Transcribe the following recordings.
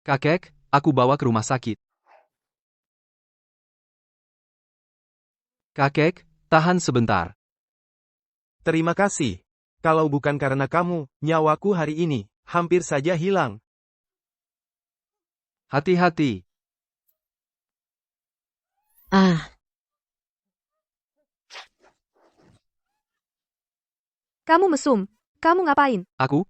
Kakek, aku bawa ke rumah sakit. Kakek, tahan sebentar. Terima kasih. Kalau bukan karena kamu, nyawaku hari ini hampir saja hilang. Hati-hati. Ah, Kamu mesum. Kamu ngapain? Aku?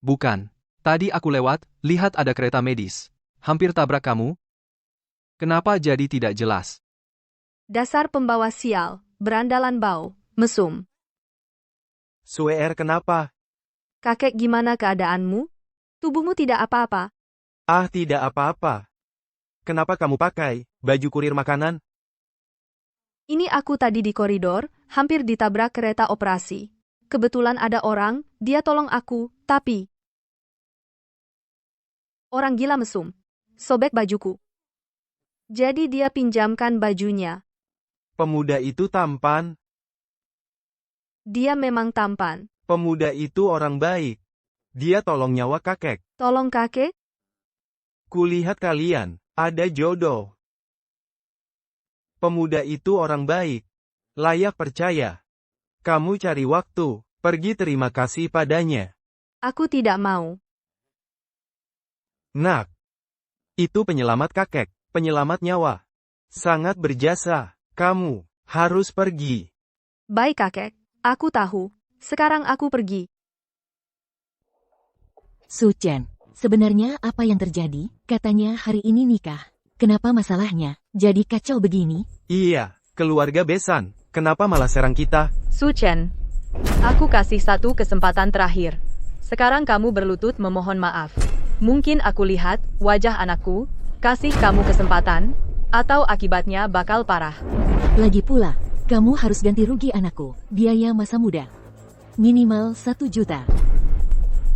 Bukan. Tadi aku lewat, lihat ada kereta medis. Hampir tabrak kamu. Kenapa jadi tidak jelas? Dasar pembawa sial, berandalan bau, mesum. Suer kenapa? Kakek, gimana keadaanmu? Tubuhmu tidak apa-apa. Ah, tidak apa-apa. Kenapa kamu pakai baju kurir makanan? Ini aku tadi di koridor, hampir ditabrak kereta operasi. Kebetulan ada orang, dia tolong aku, tapi... Orang gila mesum. Sobek bajuku. Jadi dia pinjamkan bajunya. Pemuda itu tampan. Dia memang tampan. Pemuda itu orang baik. Dia tolong nyawa kakek. Tolong kakek? Kulihat kalian, ada jodoh. Pemuda itu orang baik. Layak percaya. Kamu cari waktu, pergi terima kasih padanya. Aku tidak mau. Nak. Itu penyelamat kakek, penyelamat nyawa. Sangat berjasa. Kamu harus pergi. Baik kakek, aku tahu. Sekarang aku pergi. Su Chen, sebenarnya apa yang terjadi? Katanya hari ini nikah. Kenapa masalahnya jadi kacau begini? Iya, keluarga besan. Kenapa malah serang kita? Su Chen, aku kasih satu kesempatan terakhir. Sekarang kamu berlutut memohon maaf. Mungkin aku lihat wajah anakku, kasih kamu kesempatan, atau akibatnya bakal parah. Lagi pula, kamu harus ganti rugi anakku, biaya masa muda. Minimal 1 juta.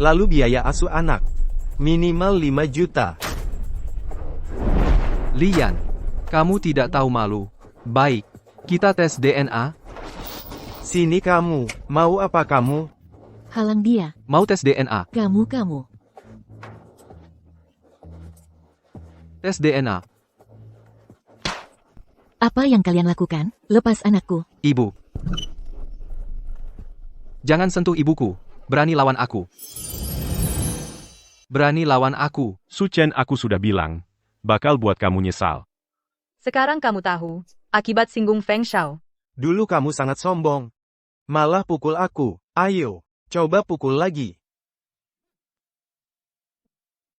Lalu biaya asuh anak. Minimal 5 juta. Lian, kamu tidak tahu malu. Baik, kita tes DNA. Sini kamu, mau apa kamu? Halang dia, Mau tes DNA? kamu. Tes DNA. Apa yang kalian lakukan? Lepas anakku. Ibu. Jangan sentuh ibuku. Berani lawan aku. Berani lawan aku. Su Chen, aku sudah bilang. Bakal buat kamu nyesal. Sekarang kamu tahu, akibat singgung Feng Shao. Dulu kamu sangat sombong. Malah pukul aku. Ayo, coba pukul lagi.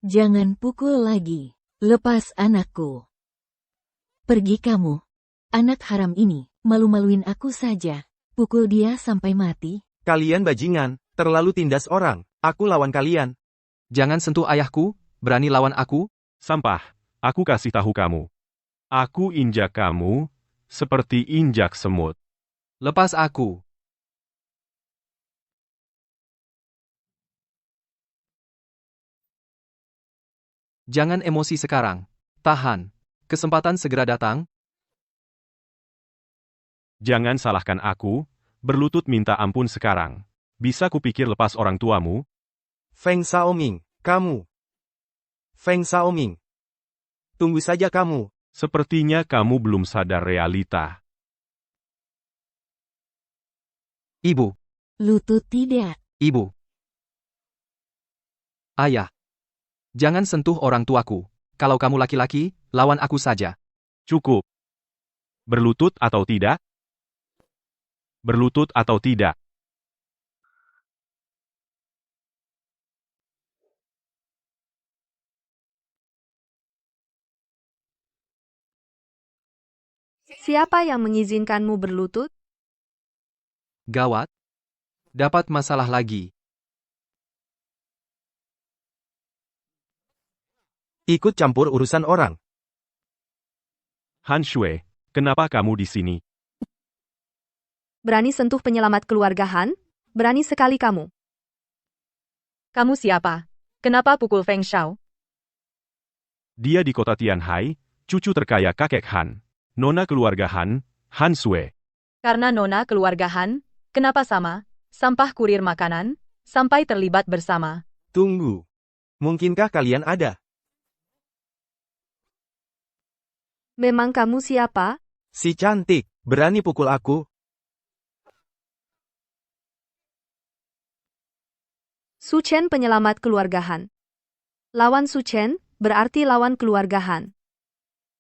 Jangan pukul lagi. Lepas anakku. Pergi kamu. Anak haram ini, malu-maluin aku saja. Pukul dia sampai mati. Kalian bajingan, terlalu tindas orang. Aku lawan kalian. Jangan sentuh ayahku. Berani lawan aku. Sampah, aku kasih tahu kamu. Aku injak kamu, seperti injak semut. Lepas aku. Jangan emosi sekarang. Tahan. Kesempatan segera datang. Jangan salahkan aku, berlutut minta ampun sekarang. Bisa kupikir lepas orang tuamu? Feng Xiaoming, kamu. Feng Xiaoming. Tunggu saja kamu. Sepertinya kamu belum sadar realita. Ibu. Lutut tidak. Ibu. Ayah. Jangan sentuh orang tuaku. Kalau kamu laki-laki, lawan aku saja. Cukup. Berlutut atau tidak? Berlutut atau tidak? Siapa yang mengizinkanmu berlutut? Gawat. Dapat masalah lagi. Ikut campur urusan orang. Han Shui, kenapa kamu di sini? Berani sentuh penyelamat keluarga Han? Berani sekali kamu. Kamu siapa? Kenapa pukul Feng Shao? Dia di kota Tianhai, cucu terkaya kakek Han. Nona keluarga Han, Han Sui. Karena nona keluarga Han, kenapa sama? sampah kurir makanan, sampai terlibat bersama. Tunggu. Mungkinkah kalian ada? Memang kamu siapa? Si cantik, berani pukul aku? Su Chen penyelamat keluargahan. Lawan Su Chen, berarti lawan keluargahan.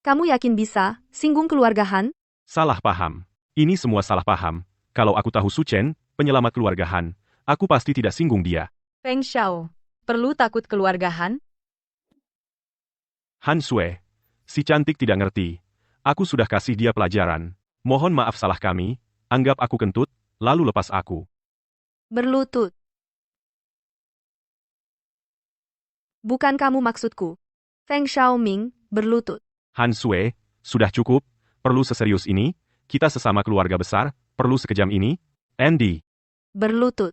Kamu yakin bisa singgung keluargahan? Salah paham. Ini semua salah paham. Kalau aku tahu Su Chen, penyelamat keluarga Han, aku pasti tidak singgung dia. Feng Xiao, perlu takut keluarga Han? Han Sui, si cantik tidak ngerti. Aku sudah kasih dia pelajaran. Mohon maaf salah kami, anggap aku kentut, lalu lepas aku. Berlutut. Bukan kamu maksudku. Feng Xiaoming, berlutut. Han Sui, sudah cukup, perlu seserius ini, kita sesama keluarga besar, perlu sekejam ini, Andy. Berlutut.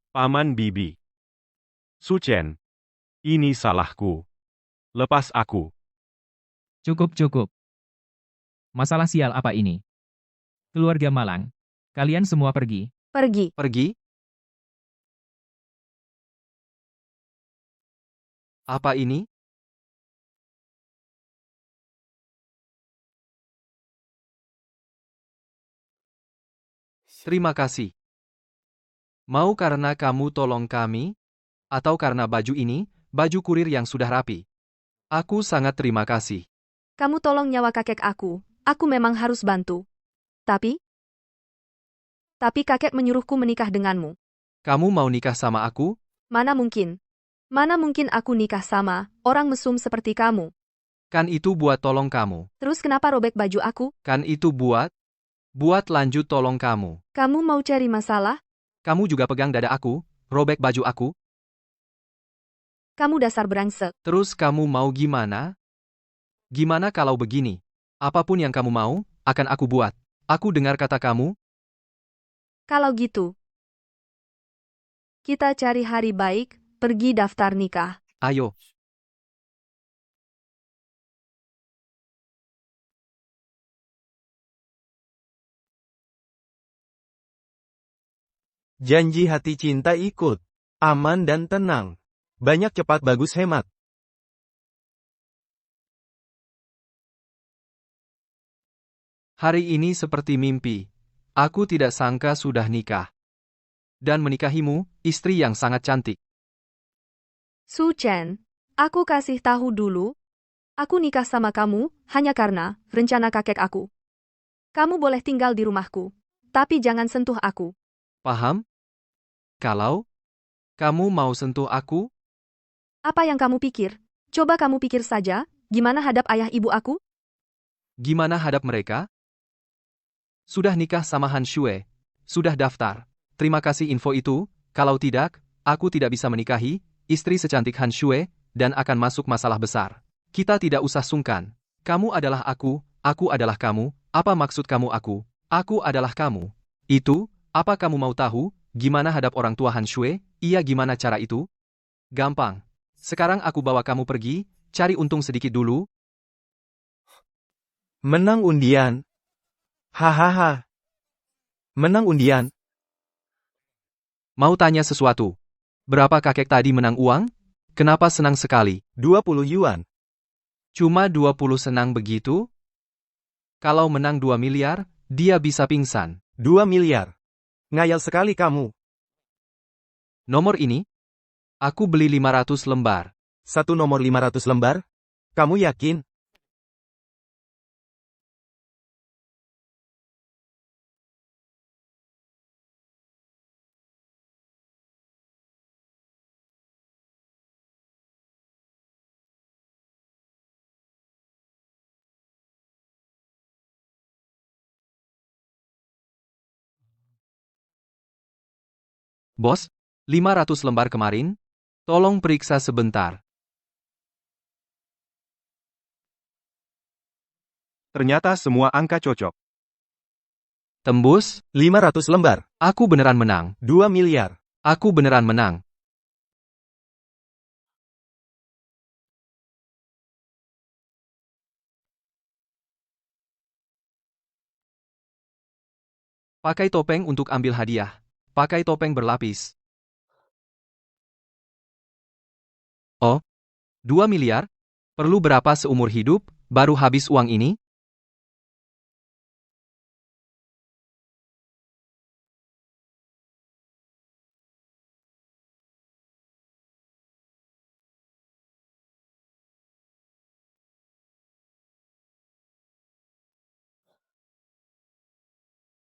Paman Bibi. Su Chen, ini salahku. Lepas aku. Cukup. Masalah sial apa ini? Keluarga Malang, kalian semua pergi. Pergi. Pergi? Apa ini? Terima kasih. Mau karena kamu tolong kami? Atau karena baju ini, baju kurir yang sudah rapi? Aku sangat terima kasih. Kamu tolong nyawa kakek aku memang harus bantu. Tapi kakek menyuruhku menikah denganmu. Kamu mau nikah sama aku? Mana mungkin? Mana mungkin aku nikah sama orang mesum seperti kamu? Kan itu buat tolong kamu. Terus kenapa robek baju aku? Kan itu buat lanjut tolong kamu. Kamu mau cari masalah? Kamu juga pegang dada aku, robek baju aku. Kamu dasar brengsek. Terus kamu mau gimana? Gimana kalau begini? Apapun yang kamu mau, akan aku buat. Aku dengar kata kamu. Kalau gitu, kita cari hari baik, pergi daftar nikah. Ayo. Janji hati cinta ikut. Aman dan tenang. Banyak cepat bagus hemat. Hari ini seperti mimpi. Aku tidak sangka sudah nikah. Dan menikahimu, istri yang sangat cantik. Su Chen, aku kasih tahu dulu. Aku nikah sama kamu hanya karena rencana kakek aku. Kamu boleh tinggal di rumahku, tapi jangan sentuh aku. Paham? Kalau kamu mau sentuh aku, Apa yang kamu pikir? Coba kamu pikir saja, gimana hadap ayah ibu aku? gimana hadap mereka? Sudah nikah sama Han Shui. Sudah daftar. Terima kasih info itu. Kalau tidak, aku tidak bisa menikahi istri secantik Han Shui dan akan masuk masalah besar. Kita tidak usah sungkan. Kamu adalah aku adalah kamu. Apa maksud kamu aku? Aku adalah kamu. Itu, apa kamu mau tahu, gimana hadap orang tua Han Shui? Iya, gimana cara itu? Gampang. Sekarang aku bawa kamu pergi, cari untung sedikit dulu. Menang undian. Hahaha. Menang undian. Mau tanya sesuatu? Berapa kakek tadi menang uang? Kenapa senang sekali? 20 yuan. Cuma 20 senang begitu? Kalau menang 2 miliar, dia bisa pingsan. 2 miliar. Ngayal sekali kamu. Nomor ini? Aku beli 500 lembar. Satu nomor 500 lembar? Kamu yakin? Bos, 500 lembar kemarin? Tolong periksa sebentar. Ternyata semua angka cocok. Tembus? 500 lembar. Aku beneran menang. 2 miliar. Aku beneran menang. Pakai topeng untuk ambil hadiah. Pakai topeng berlapis. Oh, 2 miliar? Perlu berapa seumur hidup, baru habis uang ini?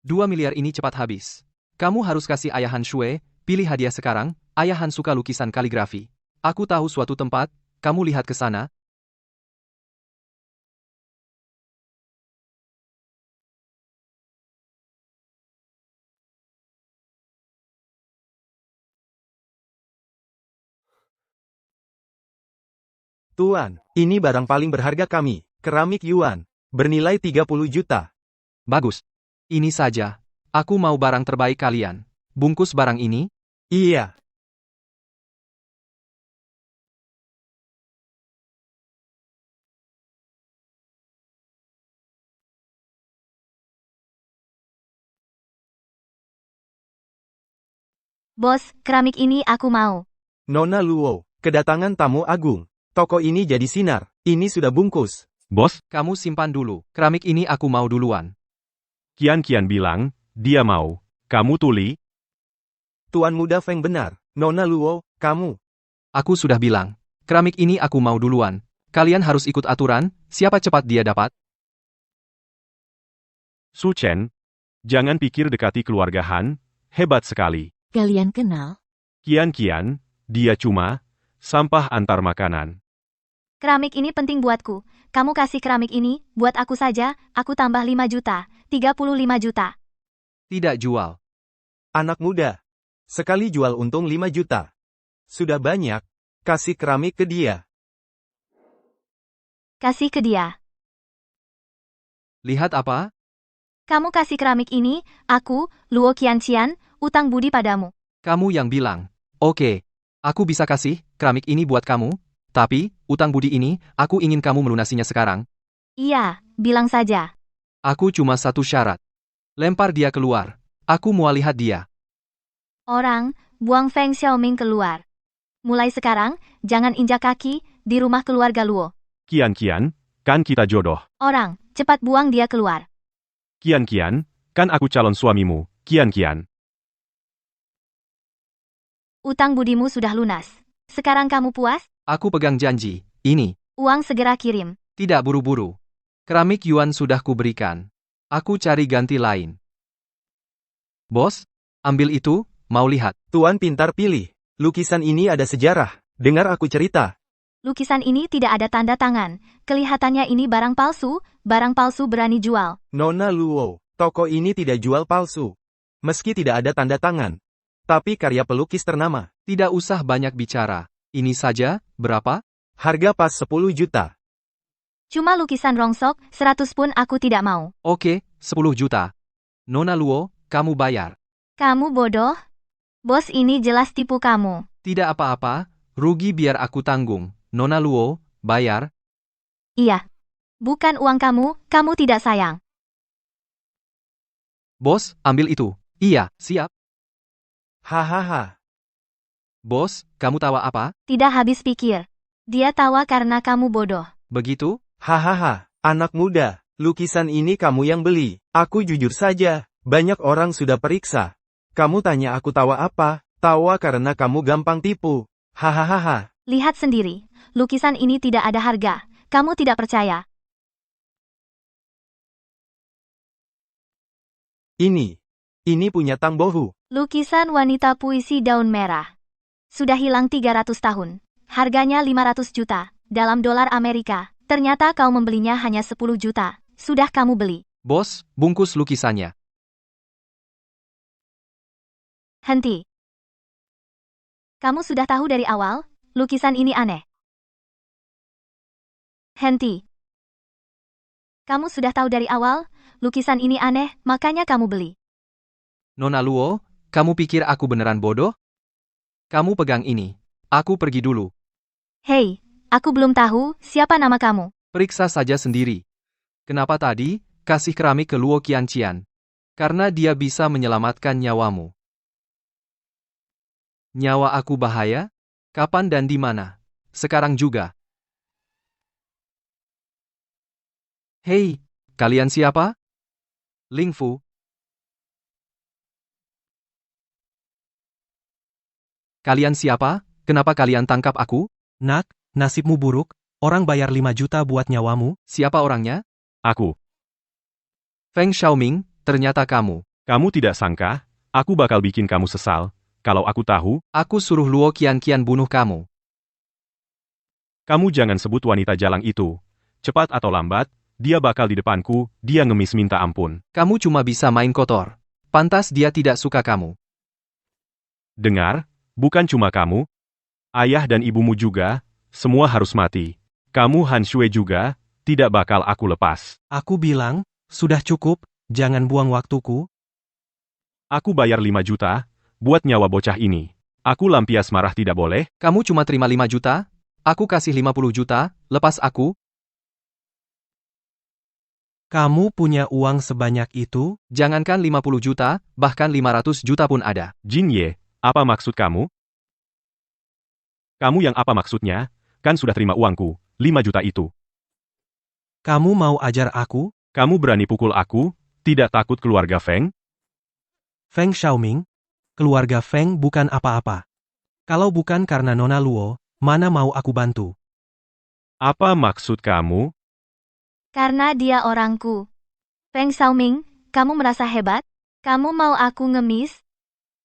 Dua miliar ini cepat habis. Kamu harus kasih ayah Han Shui, pilih hadiah sekarang, ayah Han suka lukisan kaligrafi. Aku tahu suatu tempat, kamu lihat ke sana. Tuan, ini barang paling berharga kami. Keramik Yuan. Bernilai 30 juta. Bagus. Ini saja. Aku mau barang terbaik kalian. Bungkus barang ini? Iya. Bos, keramik ini aku mau. Nona Luo, kedatangan tamu agung. Toko ini jadi sinar. Ini sudah bungkus. Bos, Kamu simpan dulu. Keramik ini aku mau duluan. Kian bilang, dia mau. Kamu tuli? Tuan muda Feng benar. Nona Luo, kamu. Aku sudah bilang. Keramik ini aku mau duluan. Kalian harus ikut aturan, siapa cepat dia dapat. Su Chen, jangan pikir dekati keluarga Han, hebat sekali. Kalian kenal? Kian, dia cuma sampah antar makanan. Keramik ini penting buatku. Kamu kasih keramik ini, buat aku saja, aku tambah 5 juta. 35 juta. Tidak jual. Anak muda. Sekali jual untung 5 juta. Sudah banyak. Kasih keramik ke dia. Kasih ke dia. Lihat apa? Kamu kasih keramik ini, aku, Luo Qianqian, utang budi padamu. Kamu yang bilang. Oke. Aku bisa kasih keramik ini buat kamu, tapi, utang budi ini, aku ingin kamu melunasinya sekarang. Iya, bilang saja. Aku cuma satu syarat. Lempar dia keluar. Aku mau lihat dia. Orang, buang Feng Xiaoming keluar. Mulai sekarang, jangan injak kaki di rumah keluarga Luo. Kian, kan kita jodoh. Orang, cepat buang dia keluar. Kian, kan aku calon suamimu. Kian. Utang budimu sudah lunas. Sekarang kamu puas? Aku pegang janji. Ini. Uang segera kirim. Tidak buru-buru. Keramik Yuan sudah kuberikan. Aku cari ganti lain. Bos, ambil itu, mau lihat. Tuan pintar pilih. Lukisan ini ada sejarah. Dengar aku cerita. Lukisan ini tidak ada tanda tangan. Kelihatannya ini barang palsu berani jual. Nona Luo, toko ini tidak jual palsu. Meski tidak ada tanda tangan. Tapi karya pelukis ternama. Tidak usah banyak bicara. Ini saja, berapa? Harga pas 10 juta. Cuma lukisan rongsok, 100 pun aku tidak mau. Oke, 10 juta. Nona Luo, kamu bayar. Kamu bodoh? Bos ini jelas tipu kamu. Tidak apa-apa, rugi biar aku tanggung. Nona Luo, bayar. Iya. Bukan uang kamu tidak sayang. Bos, ambil itu. Iya, siap. Hahaha. Bos, kamu tawa apa? Tidak habis pikir. Dia tawa karena kamu bodoh. Begitu? Hahaha. Anak muda, lukisan ini kamu yang beli. Aku jujur saja, banyak orang sudah periksa. Kamu tanya aku tawa apa? Tawa karena kamu gampang tipu. Hahaha. Lihat sendiri. Lukisan ini tidak ada harga. Kamu tidak percaya. Ini punya Tang Bohu. Lukisan wanita puisi daun merah. Sudah hilang 300 tahun. Harganya 500 juta. Dalam dolar Amerika. Ternyata kau membelinya hanya 10 juta. Sudah kamu beli. Bos, bungkus lukisannya. Henti. Kamu sudah tahu dari awal, lukisan ini aneh. Henti. Kamu sudah tahu dari awal, lukisan ini aneh, makanya kamu beli. Nona Luo, kamu pikir aku beneran bodoh? Kamu pegang ini. Aku pergi dulu. Hei, aku belum tahu siapa nama kamu. Periksa saja sendiri. Kenapa tadi, kasih keramik ke Luo Qianqian? Karena dia bisa menyelamatkan nyawamu. Nyawa aku bahaya? Kapan dan di mana? Sekarang juga. Hei, kalian siapa? Ling Fu. Kalian siapa? Kenapa kalian tangkap aku? Nak, nasibmu buruk, orang bayar 5 juta buat nyawamu. Siapa orangnya? Aku. Feng Xiaoming, ternyata kamu. Kamu tidak sangka, aku bakal bikin kamu sesal. Kalau aku tahu, Aku suruh Luo Qianqian bunuh kamu. kamu jangan sebut wanita jalang itu. Cepat atau lambat, dia bakal di depanku, dia ngemis minta ampun. Kamu cuma bisa main kotor. Pantas dia tidak suka kamu. Dengar, bukan cuma kamu, ayah dan ibumu juga, semua harus mati. Kamu Han Shui juga, tidak bakal aku lepas. Aku bilang, sudah cukup, jangan buang waktuku. Aku bayar 5 juta, buat nyawa bocah ini. Aku lampias marah tidak boleh? Kamu cuma terima 5 juta? Aku kasih 50 juta, lepas aku? Kamu punya uang sebanyak itu? Jangankan 50 juta, bahkan 500 juta pun ada. Jin Ye, apa maksud kamu? Kamu yang apa maksudnya? Kan sudah terima uangku, 5 juta itu. Kamu mau ajar aku? Kamu berani pukul aku? Tidak takut keluarga Feng? Feng Xiaoming? Keluarga Feng bukan apa-apa. Kalau bukan karena Nona Luo, mana mau aku bantu? Apa maksud kamu? Karena dia orangku. Feng Xiaoming, kamu merasa hebat? Kamu mau aku ngemis?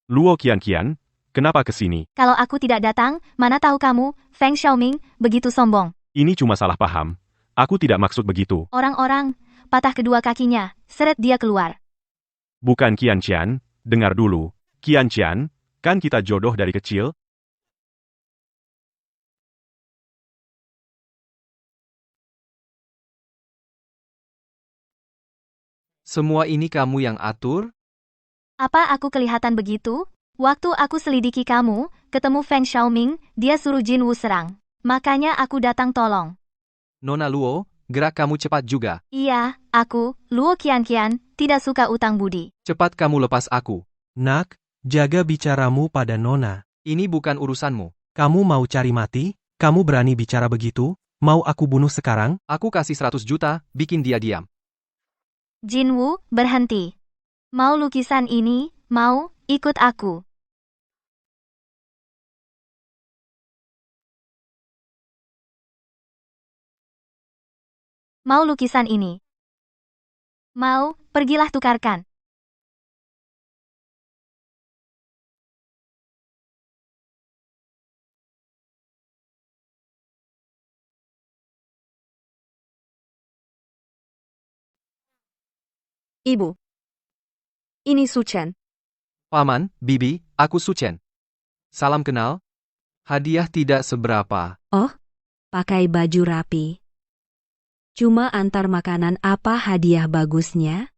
Luo Qianqian, kenapa kesini? Kalau aku tidak datang, mana tahu kamu, Feng Xiaoming, begitu sombong. Ini cuma salah paham. Aku tidak maksud begitu. Orang-orang, patah kedua kakinya, seret dia keluar. Bukan Qianqian, dengar dulu. Qianqian, kan kita jodoh dari kecil? Semua ini kamu yang atur? Apa aku kelihatan begitu? Waktu aku selidiki kamu, ketemu Feng Xiaoming, dia suruh Jin Wu serang. Makanya aku datang tolong. Nona Luo, gerak kamu cepat juga. Iya, aku, Luo Qianqian, tidak suka utang budi. Cepat kamu lepas aku. Nak, jaga bicaramu pada Nona. Ini bukan urusanmu. Kamu mau cari mati? Kamu berani bicara begitu? Mau aku bunuh sekarang? Aku kasih 100 juta, bikin dia diam. Jin Wu, berhenti. Mau lukisan ini? Mau, ikut aku. Mau lukisan ini? Mau, pergilah tukarkan. Ibu. Ini Su Chen. Paman, Bibi, aku Su Chen. Salam kenal. Hadiah tidak seberapa. Oh, pakai baju rapi. Cuma antar makanan, apa hadiah bagusnya?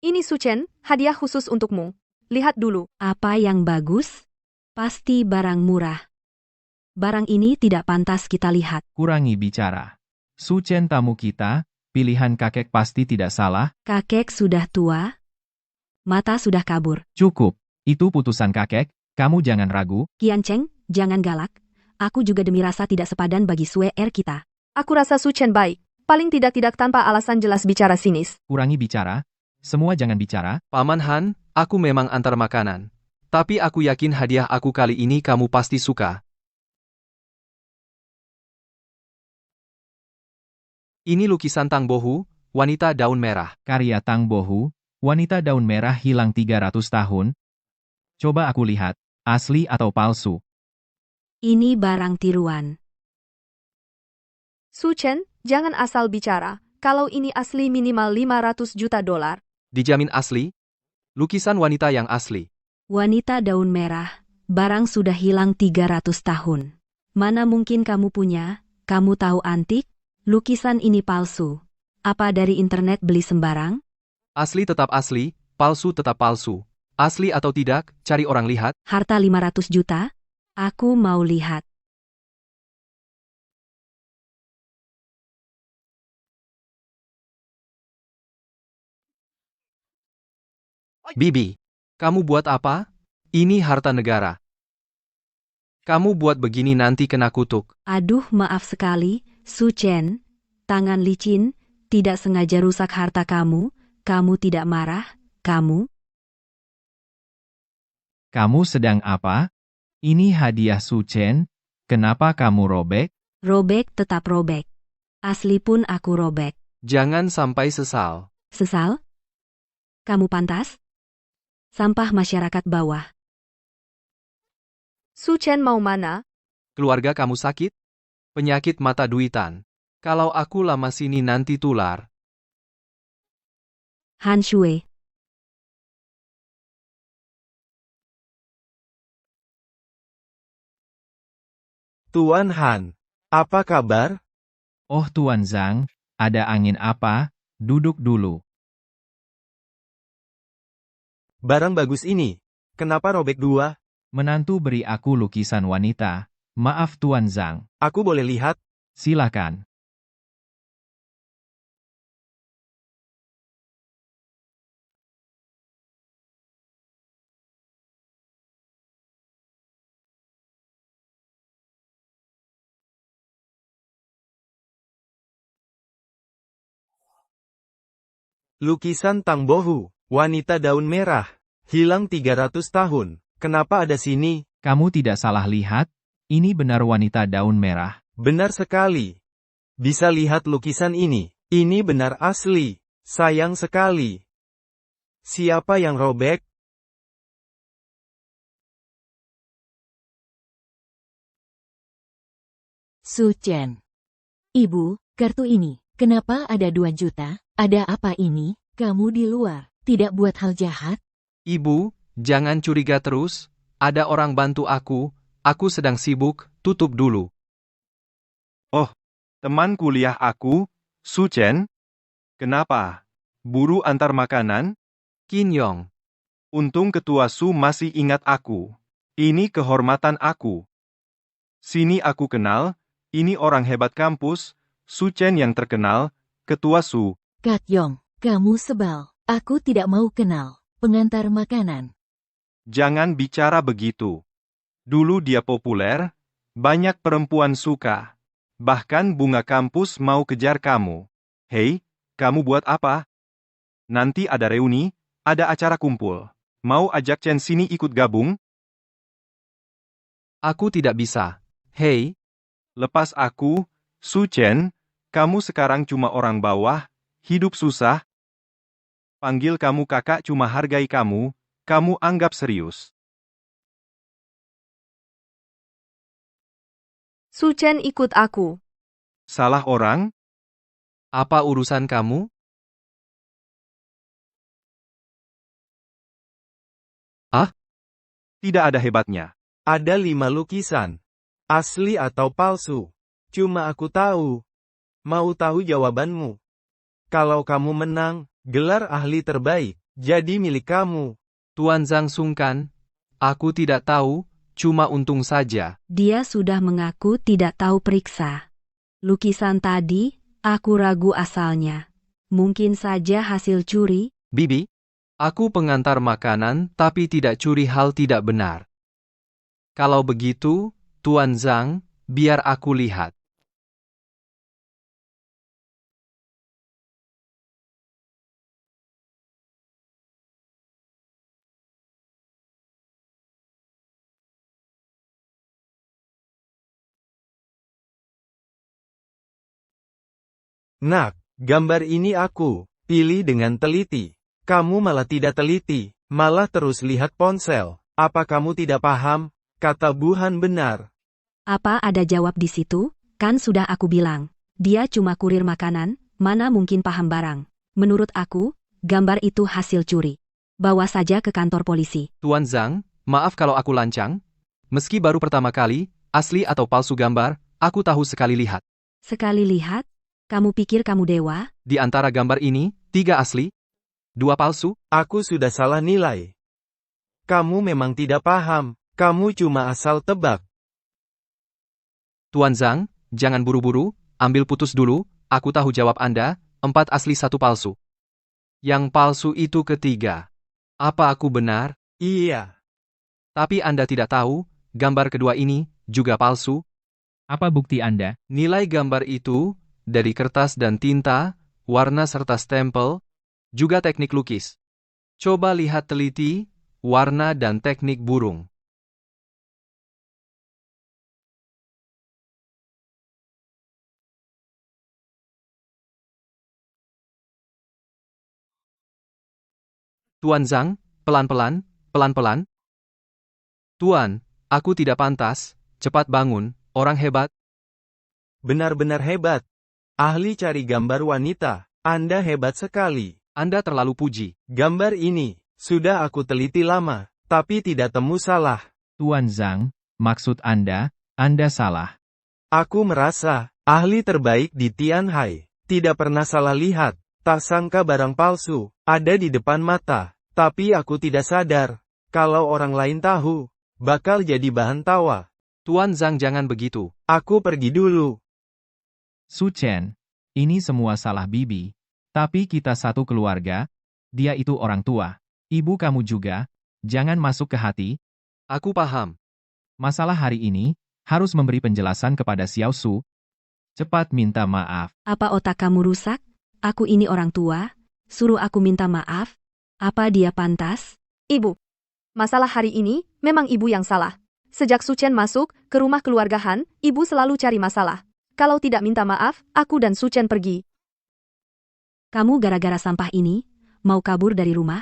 Ini Su Chen, hadiah khusus untukmu. Lihat dulu. Apa yang bagus? Pasti barang murah. Barang ini tidak pantas kita lihat. Kurangi bicara. Su Chen tamu kita, pilihan kakek pasti tidak salah. Kakek sudah tua. Mata sudah kabur. Cukup, itu putusan kakek, kamu jangan ragu. Qian Cheng, jangan galak. Aku juga demi rasa tidak sepadan bagi Sue kita. Aku rasa Su Chen baik. Paling tidak tanpa alasan jelas bicara sinis. Kurangi bicara. Semua jangan bicara. Paman Han, aku memang antar makanan. Tapi aku yakin hadiah aku kali ini kamu pasti suka. Ini lukisan Tang Bohu, wanita daun merah. Karya Tang Bohu, wanita daun merah hilang 300 tahun. Coba aku lihat, asli atau palsu. Ini barang tiruan. Su Chen, jangan asal bicara. Kalau ini asli minimal 500 juta dolar. Dijamin asli? Lukisan wanita yang asli. Wanita daun merah, barang sudah hilang 300 tahun. Mana mungkin kamu punya? Kamu tahu antik? Lukisan ini palsu. Apa dari internet beli sembarang? Asli tetap asli, palsu tetap palsu. Asli atau tidak, cari orang lihat. Harta 500 juta? Aku mau lihat. Bibi, kamu buat apa? Ini harta negara. Kamu buat begini nanti kena kutuk. Aduh, maaf sekali, Su Chen. Tangan licin, tidak sengaja rusak harta kamu. Kamu tidak marah, kamu? Kamu sedang apa? Ini hadiah Su Chen. Kenapa kamu robek? Robek tetap robek. Asli pun aku robek. Jangan sampai sesal. Sesal? Kamu pantas? Sampah masyarakat bawah. Su Chen mau mana? Keluarga kamu sakit? Penyakit mata duitan. Kalau aku lama sini nanti tular. Han Shui. Tuan Han, apa kabar? Oh Tuan Zhang, ada angin apa? Duduk dulu. Barang bagus ini. Kenapa robek dua? Menantu beri aku lukisan wanita. Maaf Tuan Zhang. Aku boleh lihat? Silakan. Lukisan Tang Bohu, wanita daun merah. Hilang 300 tahun. Kenapa ada sini? Kamu tidak salah lihat? Ini benar wanita daun merah. Benar sekali. Bisa lihat lukisan ini. Ini benar asli. Sayang sekali. Siapa yang robek? Su Chen. Ibu, kartu ini. Kenapa ada 2 juta? Ada apa ini? Kamu di luar. Tidak buat hal jahat? Ibu, jangan curiga terus. Ada orang bantu aku sedang sibuk, tutup dulu. Oh, teman kuliah aku, Su Chen? Kenapa? Buru antar makanan? Qin Yong. Untung ketua Su masih ingat aku. Ini kehormatan aku. Sini aku kenal, ini orang hebat kampus, Su Chen yang terkenal, ketua Su. Kak Yong, kamu sebal. Aku tidak mau kenal. Pengantar makanan. Jangan bicara begitu. Dulu dia populer, banyak perempuan suka. Bahkan bunga kampus mau kejar kamu. Hei, kamu buat apa? Nanti ada reuni, ada acara kumpul. Mau ajak Chen sini ikut gabung? Aku tidak bisa. Hei, Lepas aku, Su Chen, kamu sekarang cuma orang bawah, hidup susah. Panggil kamu kakak cuma hargai kamu anggap serius. Su Chen ikut aku. Salah orang? apa urusan kamu? Tidak ada hebatnya. Ada 5 lukisan. Asli atau palsu? Cuma aku tahu. Mau tahu jawabanmu? Kalau kamu menang, gelar ahli terbaik jadi milik kamu. Tuan Zhang sungkan. Aku tidak tahu, cuma untung saja. Dia sudah mengaku tidak tahu periksa. Lukisan tadi, aku ragu asalnya. Mungkin saja hasil curi. Bibi, aku pengantar makanan tapi tidak curi hal tidak benar. Kalau begitu, Tuan Zhang, biar aku lihat. Nak, gambar ini aku pilih dengan teliti. Kamu malah tidak teliti, malah terus lihat ponsel. Apa kamu tidak paham? Kata Bu Han benar. Apa ada jawab di situ? Kan sudah aku bilang. Dia cuma kurir makanan, mana mungkin paham barang. Menurut aku, gambar itu hasil curi. Bawa saja ke kantor polisi. Tuan Zhang, maaf kalau aku lancang. Meski baru pertama kali, asli atau palsu gambar, aku tahu sekali lihat. Sekali lihat, Kamu pikir kamu dewa? Di antara gambar ini, 3 asli, 2 palsu. Aku sudah salah nilai. Kamu memang tidak paham. Kamu cuma asal tebak. Tuan Zhang, jangan buru-buru, ambil putus dulu, aku tahu jawab Anda, 4 asli 1 palsu. Yang palsu itu ketiga. Apa aku benar? Iya. Tapi Anda tidak tahu, gambar kedua ini juga palsu. Apa bukti Anda? Nilai gambar itu dari kertas dan tinta, warna serta stempel, juga teknik lukis. Coba lihat teliti, warna dan teknik burung. Tuan Zhang, pelan-pelan, pelan-pelan. Tuan, aku tidak pantas, cepat bangun, orang hebat. Benar-benar hebat. Ahli cari gambar wanita. Anda hebat sekali. Anda terlalu puji. Gambar ini, sudah aku teliti lama, tapi tidak temu salah. Tuan Zhang, maksud Anda salah. Aku merasa, ahli terbaik di Tianhai. Tidak pernah salah lihat. Tak sangka barang palsu, ada di depan mata. Tapi aku tidak sadar. Kalau orang lain tahu, bakal jadi bahan tawa. Tuan Zhang jangan begitu. Aku pergi dulu. Su Chen, ini semua salah Bibi. Tapi kita satu keluarga, dia itu orang tua. Ibu kamu juga, jangan masuk ke hati. Aku paham. Masalah hari ini, harus memberi penjelasan kepada Xiao Su. Cepat minta maaf. Apa otak kamu rusak? Aku ini orang tua, suruh aku minta maaf? Apa dia pantas? Ibu. Masalah hari ini, memang ibu yang salah. Sejak Su Chen masuk ke rumah keluarga Han, ibu selalu cari masalah. Kalau tidak minta maaf, aku dan Su Chen pergi. Kamu gara-gara sampah ini, mau kabur dari rumah?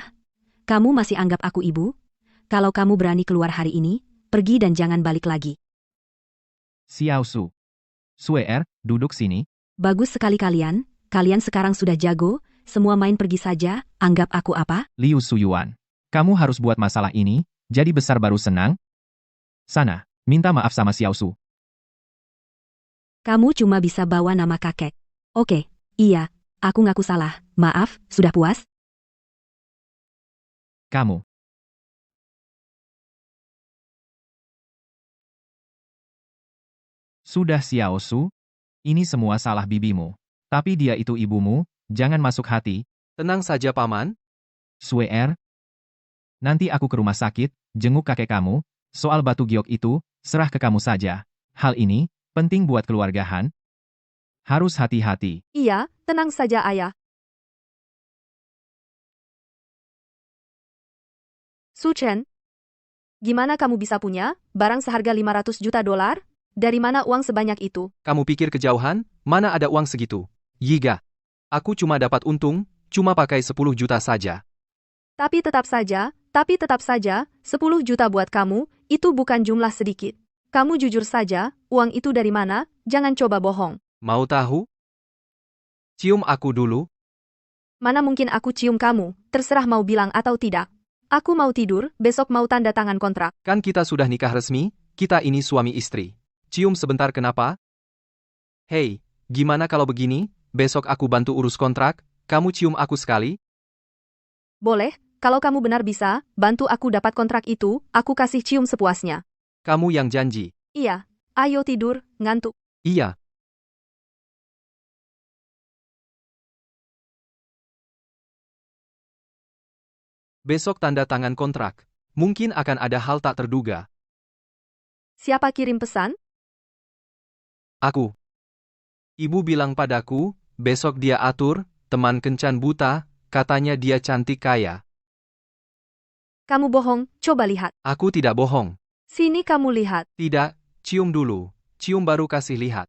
Kamu masih anggap aku ibu? Kalau kamu berani keluar hari ini, pergi dan jangan balik lagi. Xiao Su. Suer, duduk sini. Bagus sekali kalian sekarang sudah jago, semua main pergi saja, anggap aku apa? Liu Suyuan. Kamu harus buat masalah ini, jadi besar baru senang. Sana, minta maaf sama Xiao Su. Kamu cuma bisa bawa nama kakek. Oke, iya, aku ngaku salah. Maaf, sudah puas? Kamu. Sudah Xiao Su, ini semua salah bibimu. Tapi dia itu ibumu, jangan masuk hati. Tenang saja Paman. Suer. Nanti aku ke rumah sakit, jenguk kakek kamu, soal batu giok itu, serah ke kamu saja. Hal ini, penting buat keluarga Han. Harus hati-hati. Iya, tenang saja ayah. Su Chen, gimana kamu bisa punya barang seharga 500 juta dolar? Dari mana uang sebanyak itu? Kamu pikir kejauhan, mana ada uang segitu? Yiga. Aku cuma dapat untung, cuma pakai 10 juta saja. Tapi tetap saja, 10 juta buat kamu, itu bukan jumlah sedikit. Kamu jujur saja, uang itu dari mana? Jangan coba bohong. Mau tahu? Cium aku dulu. Mana mungkin aku cium kamu, terserah mau bilang atau tidak. Aku mau tidur, besok mau tanda tangan kontrak. Kan kita sudah nikah resmi, kita ini suami istri. Cium sebentar kenapa? Hei, gimana kalau begini, besok aku bantu urus kontrak, kamu cium aku sekali? Boleh, kalau kamu benar bisa, bantu aku dapat kontrak itu, aku kasih cium sepuasnya. Kamu yang janji. Iya, ayo tidur, ngantuk. Iya. Besok tanda tangan kontrak. Mungkin akan ada hal tak terduga. Siapa kirim pesan? Aku. Ibu bilang padaku, besok dia atur, teman kencan buta, katanya dia cantik kaya. Kamu bohong, coba lihat. Aku tidak bohong. Sini kamu lihat. Tidak, cium dulu. Cium baru kasih lihat.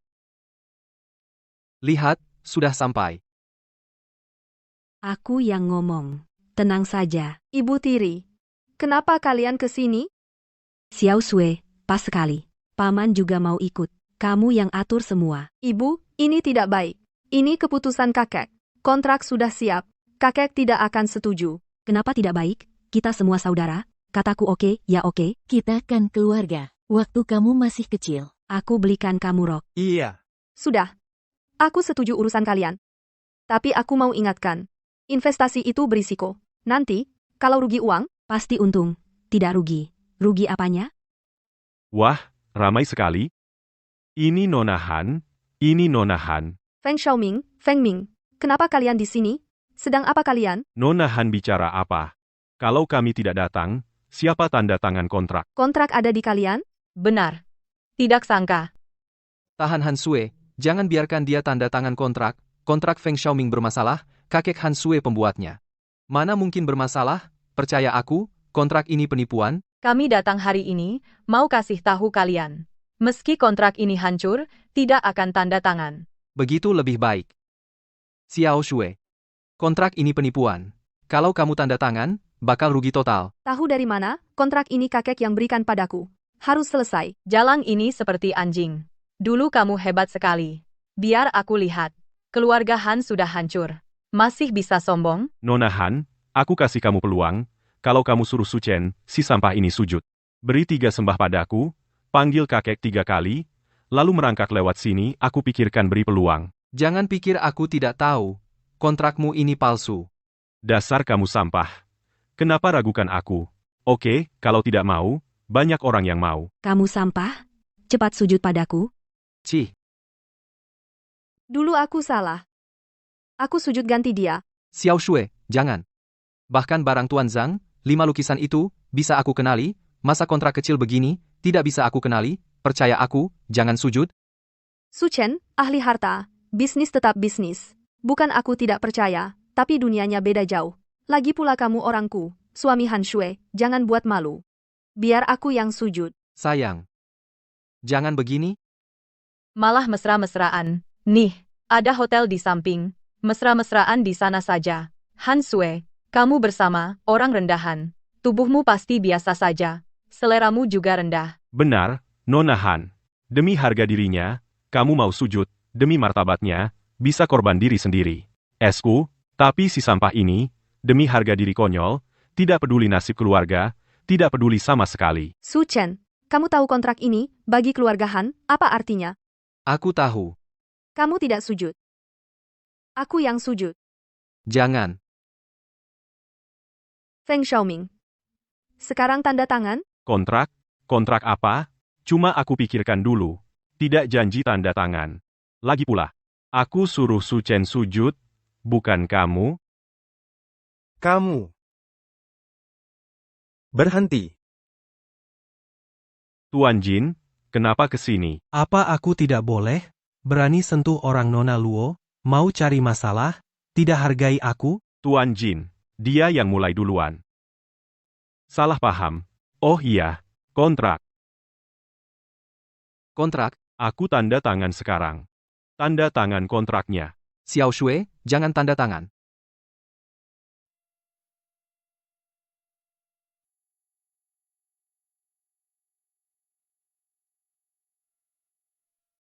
Lihat, sudah sampai. Aku yang ngomong. Tenang saja. Ibu tiri. Kenapa kalian ke sini? Xiao Sui, pas sekali. Paman juga mau ikut. Kamu yang atur semua. Ibu, ini tidak baik. Ini keputusan kakek. Kontrak sudah siap. Kakek tidak akan setuju. Kenapa tidak baik? Kita semua saudara. Kataku oke, ya oke. Kita kan keluarga. Waktu kamu masih kecil. Aku belikan kamu rok. Iya. Sudah. Aku setuju urusan kalian. Tapi aku mau ingatkan. Investasi itu berisiko. Nanti, kalau rugi uang, Pasti untung, tidak rugi. Rugi apanya? Wah, ramai sekali. Ini Nona Han, ini Nona Han. Feng Xiaoming, Feng Ming, kenapa kalian di sini? Sedang apa kalian? Nona Han bicara apa? Kalau kami tidak datang, siapa tanda tangan kontrak? Kontrak ada di kalian? Benar. Tidak sangka. Tahan Han Sue, jangan biarkan dia tanda tangan kontrak. Kontrak Feng Xiaoming bermasalah, kakek Han Sue pembuatnya. Mana mungkin bermasalah? Percaya aku, kontrak ini penipuan. Kami datang hari ini, mau kasih tahu kalian. Meski kontrak ini hancur, tidak akan tanda tangan. Begitu lebih baik. Xiao Shui. Kontrak ini penipuan. Kalau kamu tanda tangan, bakal rugi total. Tahu dari mana? Kontrak ini kakek yang berikan padaku. Harus selesai. Jalang ini seperti anjing. Dulu kamu hebat sekali. Biar aku lihat. Keluarga Han sudah hancur. Masih bisa sombong? Nona Han, aku kasih kamu peluang. Kalau kamu suruh Su Chen, si sampah ini sujud. Beri 3 sembah padaku, panggil kakek 3 kali, lalu merangkak lewat sini, aku pikirkan beri peluang. Jangan pikir aku tidak tahu. Kontrakmu ini palsu. Dasar kamu sampah. Kenapa ragukan aku? Oke, kalau tidak mau, banyak orang yang mau. Kamu sampah? Cepat sujud padaku. Cih, Dulu aku salah. Aku sujud ganti dia. Xiao Shui, jangan. Bahkan barang Tuan Zhang, 5 lukisan itu, bisa aku kenali, masa kontrak kecil begini, tidak bisa aku kenali, percaya aku, jangan sujud. Su Chen, ahli harta. Bisnis tetap bisnis. Bukan aku tidak percaya, tapi dunianya beda jauh. Lagi pula kamu orangku, suami Han Shui, jangan buat malu. Biar aku yang sujud. Sayang. Jangan begini. Malah mesra-mesraan. Nih, ada hotel di samping. Mesra-mesraan di sana saja. Han Sui, kamu bersama orang rendahan. Tubuhmu pasti biasa saja. Seleramu juga rendah. Benar, Nona Han. Demi harga dirinya, kamu mau sujud, demi martabatnya, bisa korban diri sendiri. Esku, tapi si sampah ini, demi harga diri konyol, tidak peduli nasib keluarga, tidak peduli sama sekali. Su Chen, kamu tahu kontrak ini, bagi keluarga Han, apa artinya? Aku tahu. Kamu tidak sujud. Aku yang sujud. Jangan. Feng Xiaoming. Sekarang tanda tangan? Kontrak? Kontrak apa? Cuma aku pikirkan dulu. Tidak janji tanda tangan. Lagi pula, aku suruh Su Chen sujud, bukan kamu. Kamu. Berhenti. Tuan Jin, kenapa kesini? Apa aku tidak boleh? Berani sentuh orang Nona Luo? Mau cari masalah? Tidak hargai aku? Tuan Jin, dia yang mulai duluan. Salah paham. Oh iya, kontrak. Kontrak. Aku tanda tangan sekarang. Tanda tangan kontraknya. Xiao Shui, jangan tanda tangan.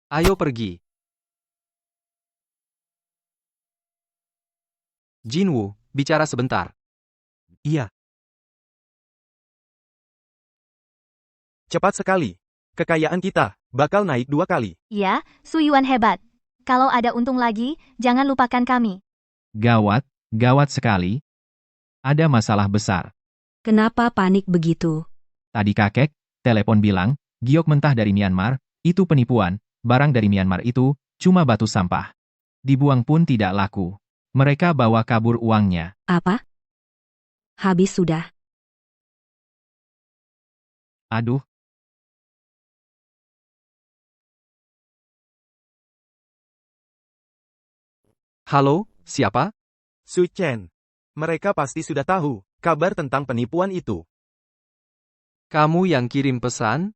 Ayo pergi. Jinwu, bicara sebentar. Iya. Cepat sekali. Kekayaan kita bakal naik 2 kali. Ya, Su Yuan hebat. Kalau ada untung lagi, jangan lupakan kami. Gawat, gawat sekali. Ada masalah besar. Kenapa panik begitu? Tadi kakek, telepon bilang, giok mentah dari Myanmar, itu penipuan, barang dari Myanmar itu, cuma batu sampah. Dibuang pun tidak laku. Mereka bawa kabur uangnya. Apa? Habis sudah. Aduh. Halo, siapa? Su Chen. Mereka pasti sudah tahu kabar tentang penipuan itu. Kamu yang kirim pesan?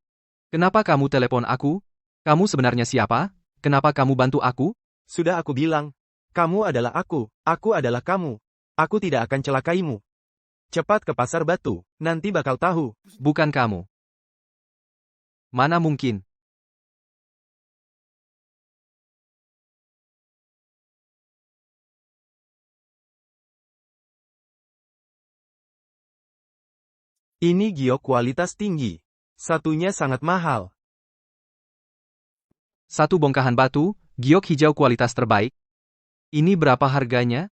Kenapa kamu telepon aku? Kamu sebenarnya siapa? Kenapa kamu bantu aku? Sudah aku bilang, kamu adalah aku adalah kamu. Aku tidak akan celakaimu. Cepat ke pasar batu, nanti bakal tahu. Bukan kamu. Mana mungkin? Ini giok kualitas tinggi. Satunya sangat mahal. Satu bongkahan batu, giok hijau kualitas terbaik. Ini berapa harganya?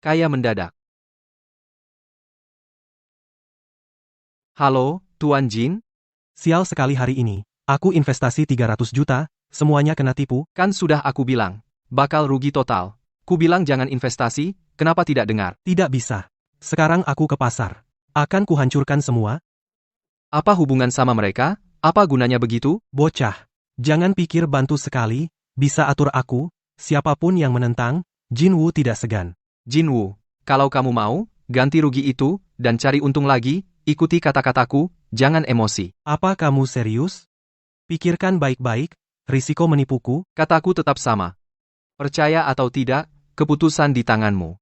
Kaya mendadak. Halo, Tuan Jin? Sial sekali hari ini. Aku investasi 300 juta, semuanya kena tipu. Kan sudah aku bilang, bakal rugi total. Ku bilang jangan investasi, kenapa tidak dengar? Tidak bisa. Sekarang aku ke pasar. Akan kuhancurkan semua. Apa hubungan sama mereka? Apa gunanya begitu? Bocah. Jangan pikir bantu sekali, bisa atur aku, siapapun yang menentang, Jinwoo tidak segan. Jinwoo, kalau kamu mau, ganti rugi itu, dan cari untung lagi, ikuti kata-kataku, jangan emosi. Apa kamu serius? Pikirkan baik-baik, risiko menipuku. Kataku tetap sama. Percaya atau tidak, keputusan di tanganmu.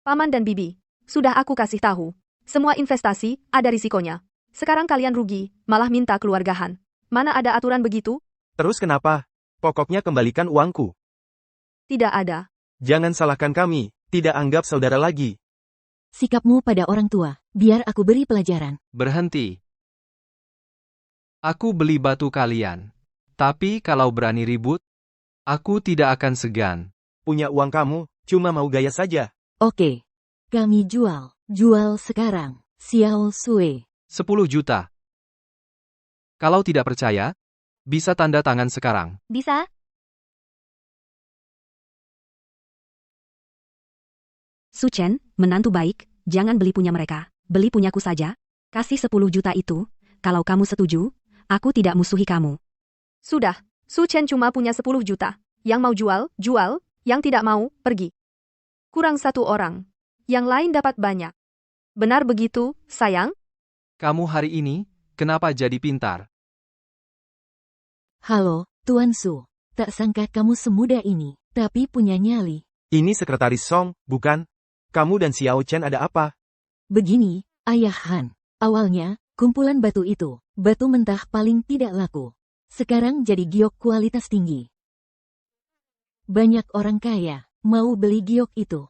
Paman dan Bibi, sudah aku kasih tahu. Semua investasi ada risikonya. Sekarang kalian rugi, malah minta keluargahan. Mana ada aturan begitu? Terus kenapa? Pokoknya kembalikan uangku. Tidak ada. Jangan salahkan kami, tidak anggap saudara lagi. Sikapmu pada orang tua, biar aku beri pelajaran. Berhenti. Aku beli batu kalian. Tapi kalau berani ribut, aku tidak akan segan. Punya uang kamu, cuma mau gaya saja. Oke. Kami jual. Jual sekarang. Xiao Sui. 10 juta. Kalau tidak percaya, bisa tanda tangan sekarang. Bisa? Suchen, menantu baik, jangan beli punya mereka. Beli punyaku saja. Kasih 10 juta itu, kalau kamu setuju, aku tidak musuhi kamu. Sudah, Su Chen cuma punya 10 juta. Yang mau jual, jual. Yang tidak mau, pergi. Kurang satu orang. Yang lain dapat banyak. Benar begitu, sayang? Kamu hari ini, kenapa jadi pintar? Halo, Tuan Su. Tak sangka kamu semudah ini, tapi punya nyali. Ini sekretaris Song, bukan? Kamu dan Xiao Chen ada apa? Begini, Ayah Han. Awalnya, kumpulan batu itu, batu mentah paling tidak laku. Sekarang jadi giok kualitas tinggi. Banyak orang kaya, mau beli giok itu.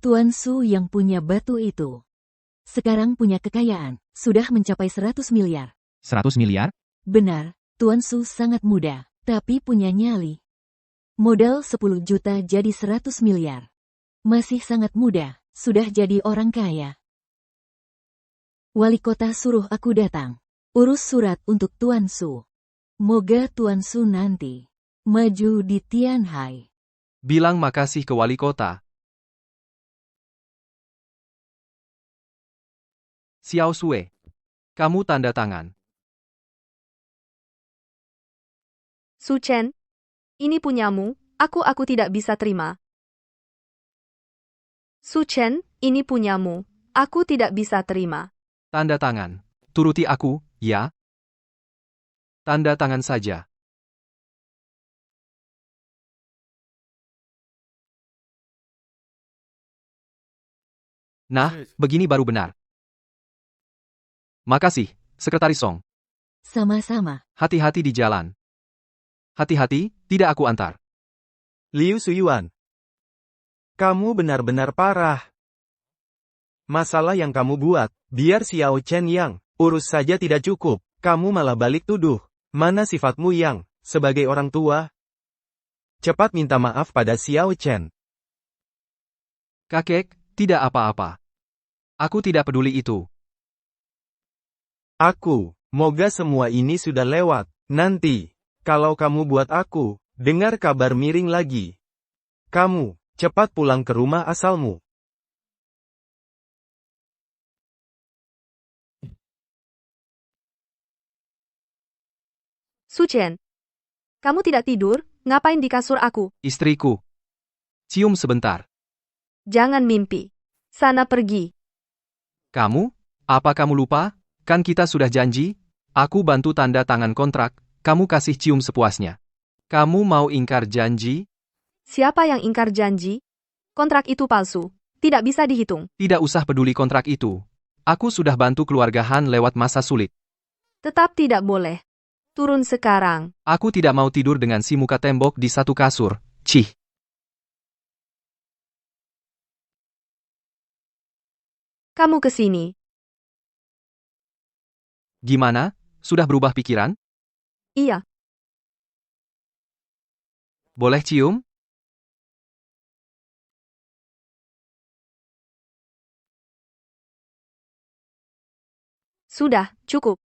Tuan Su yang punya batu itu. Sekarang punya kekayaan, sudah mencapai 100 miliar. 100 miliar? Benar, Tuan Su sangat muda, tapi punya nyali. Modal 10 juta jadi 100 miliar. Masih sangat muda, sudah jadi orang kaya. Wali kota suruh aku datang. Urus surat untuk Tuan Su. Moga Tuan Su nanti maju di Tianhai. Bilang makasih ke wali kota. Xiao Sui. Kamu tanda tangan. Su Chen, ini punyamu, aku tidak bisa terima. Su Chen, ini punyamu, aku tidak bisa terima. Tanda tangan. Turuti aku, ya? Tanda tangan saja. Nah, begini baru benar. Makasih, Sekretaris Song. Sama-sama. Hati-hati di jalan. Hati-hati, tidak aku antar. Liu Suyuan. Kamu benar-benar parah. Masalah yang kamu buat, biar Xiao Chen yang urus saja tidak cukup, kamu malah balik tuduh. Mana sifatmu yang, sebagai orang tua? Cepat minta maaf pada Xiao Chen. Kakek, tidak apa-apa. Aku tidak peduli itu. Aku, moga semua ini sudah lewat. Nanti, kalau kamu buat aku, dengar kabar miring lagi. Kamu, cepat pulang ke rumah asalmu. Su Chen, kamu tidak tidur, ngapain di kasur aku? Istriku. Cium sebentar. Jangan mimpi. Sana pergi. Kamu? Apa kamu lupa? Kan kita sudah janji, aku bantu tanda tangan kontrak, kamu kasih cium sepuasnya. Kamu mau ingkar janji? Siapa yang ingkar janji? Kontrak itu palsu. Tidak bisa dihitung. Tidak usah peduli kontrak itu. Aku sudah bantu keluarga Han lewat masa sulit. Tetap tidak boleh. Turun sekarang. Aku tidak mau tidur dengan si muka tembok di satu kasur. Cih. Kamu ke sini. Gimana? Sudah berubah pikiran? Iya, Boleh cium? sudah, cukup.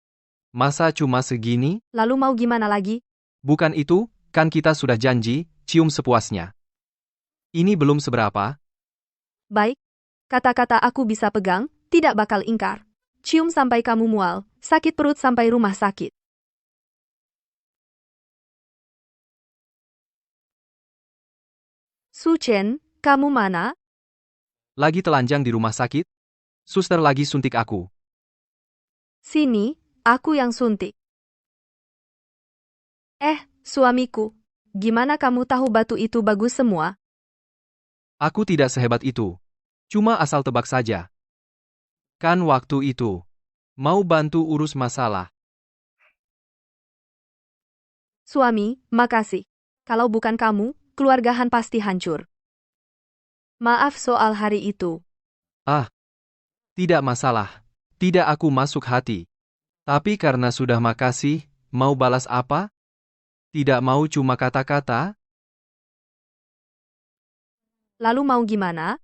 Masa cuma segini? Lalu mau gimana lagi? Bukan itu, kan kita sudah janji, cium sepuasnya. Ini belum seberapa. Baik. Kata-kata aku bisa pegang, tidak bakal ingkar. Cium sampai kamu mual, sakit perut sampai rumah sakit. Su Chen, kamu mana? Lagi telanjang di rumah sakit? Suster lagi suntik aku. Sini, aku yang suntik. Suamiku. Gimana kamu tahu batu itu bagus semua? Aku tidak sehebat itu. Cuma asal tebak saja. Kan waktu itu. Mau bantu urus masalah. Suami, makasih. Kalau bukan kamu, keluarga Han pasti hancur. Maaf soal hari itu. Tidak masalah. Tidak aku masuk hati. Tapi karena sudah makasih, mau balas apa? Tidak mau cuma kata-kata? Lalu mau gimana?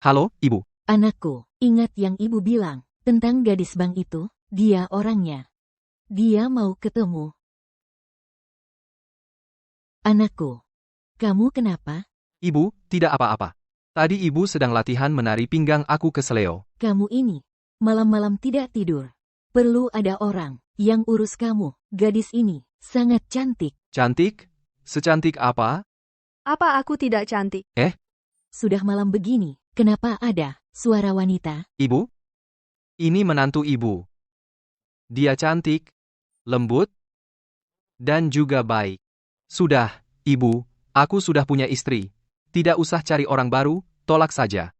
Halo, Ibu. Anakku, ingat yang ibu bilang tentang gadis bank itu? Dia orangnya. Dia mau ketemu. Anakku, kamu kenapa? Ibu, tidak apa-apa. Tadi Ibu sedang latihan menari pinggang aku ke seleo. Kamu ini, malam-malam tidak tidur. Perlu ada orang yang urus kamu. Gadis ini sangat cantik. Cantik? Secantik apa? Apa aku tidak cantik? Sudah malam begini, kenapa ada suara wanita? Ibu? Ini menantu Ibu. Dia cantik, lembut, dan juga baik. Sudah, Ibu, aku sudah punya istri. Tidak usah cari orang baru, tolak saja.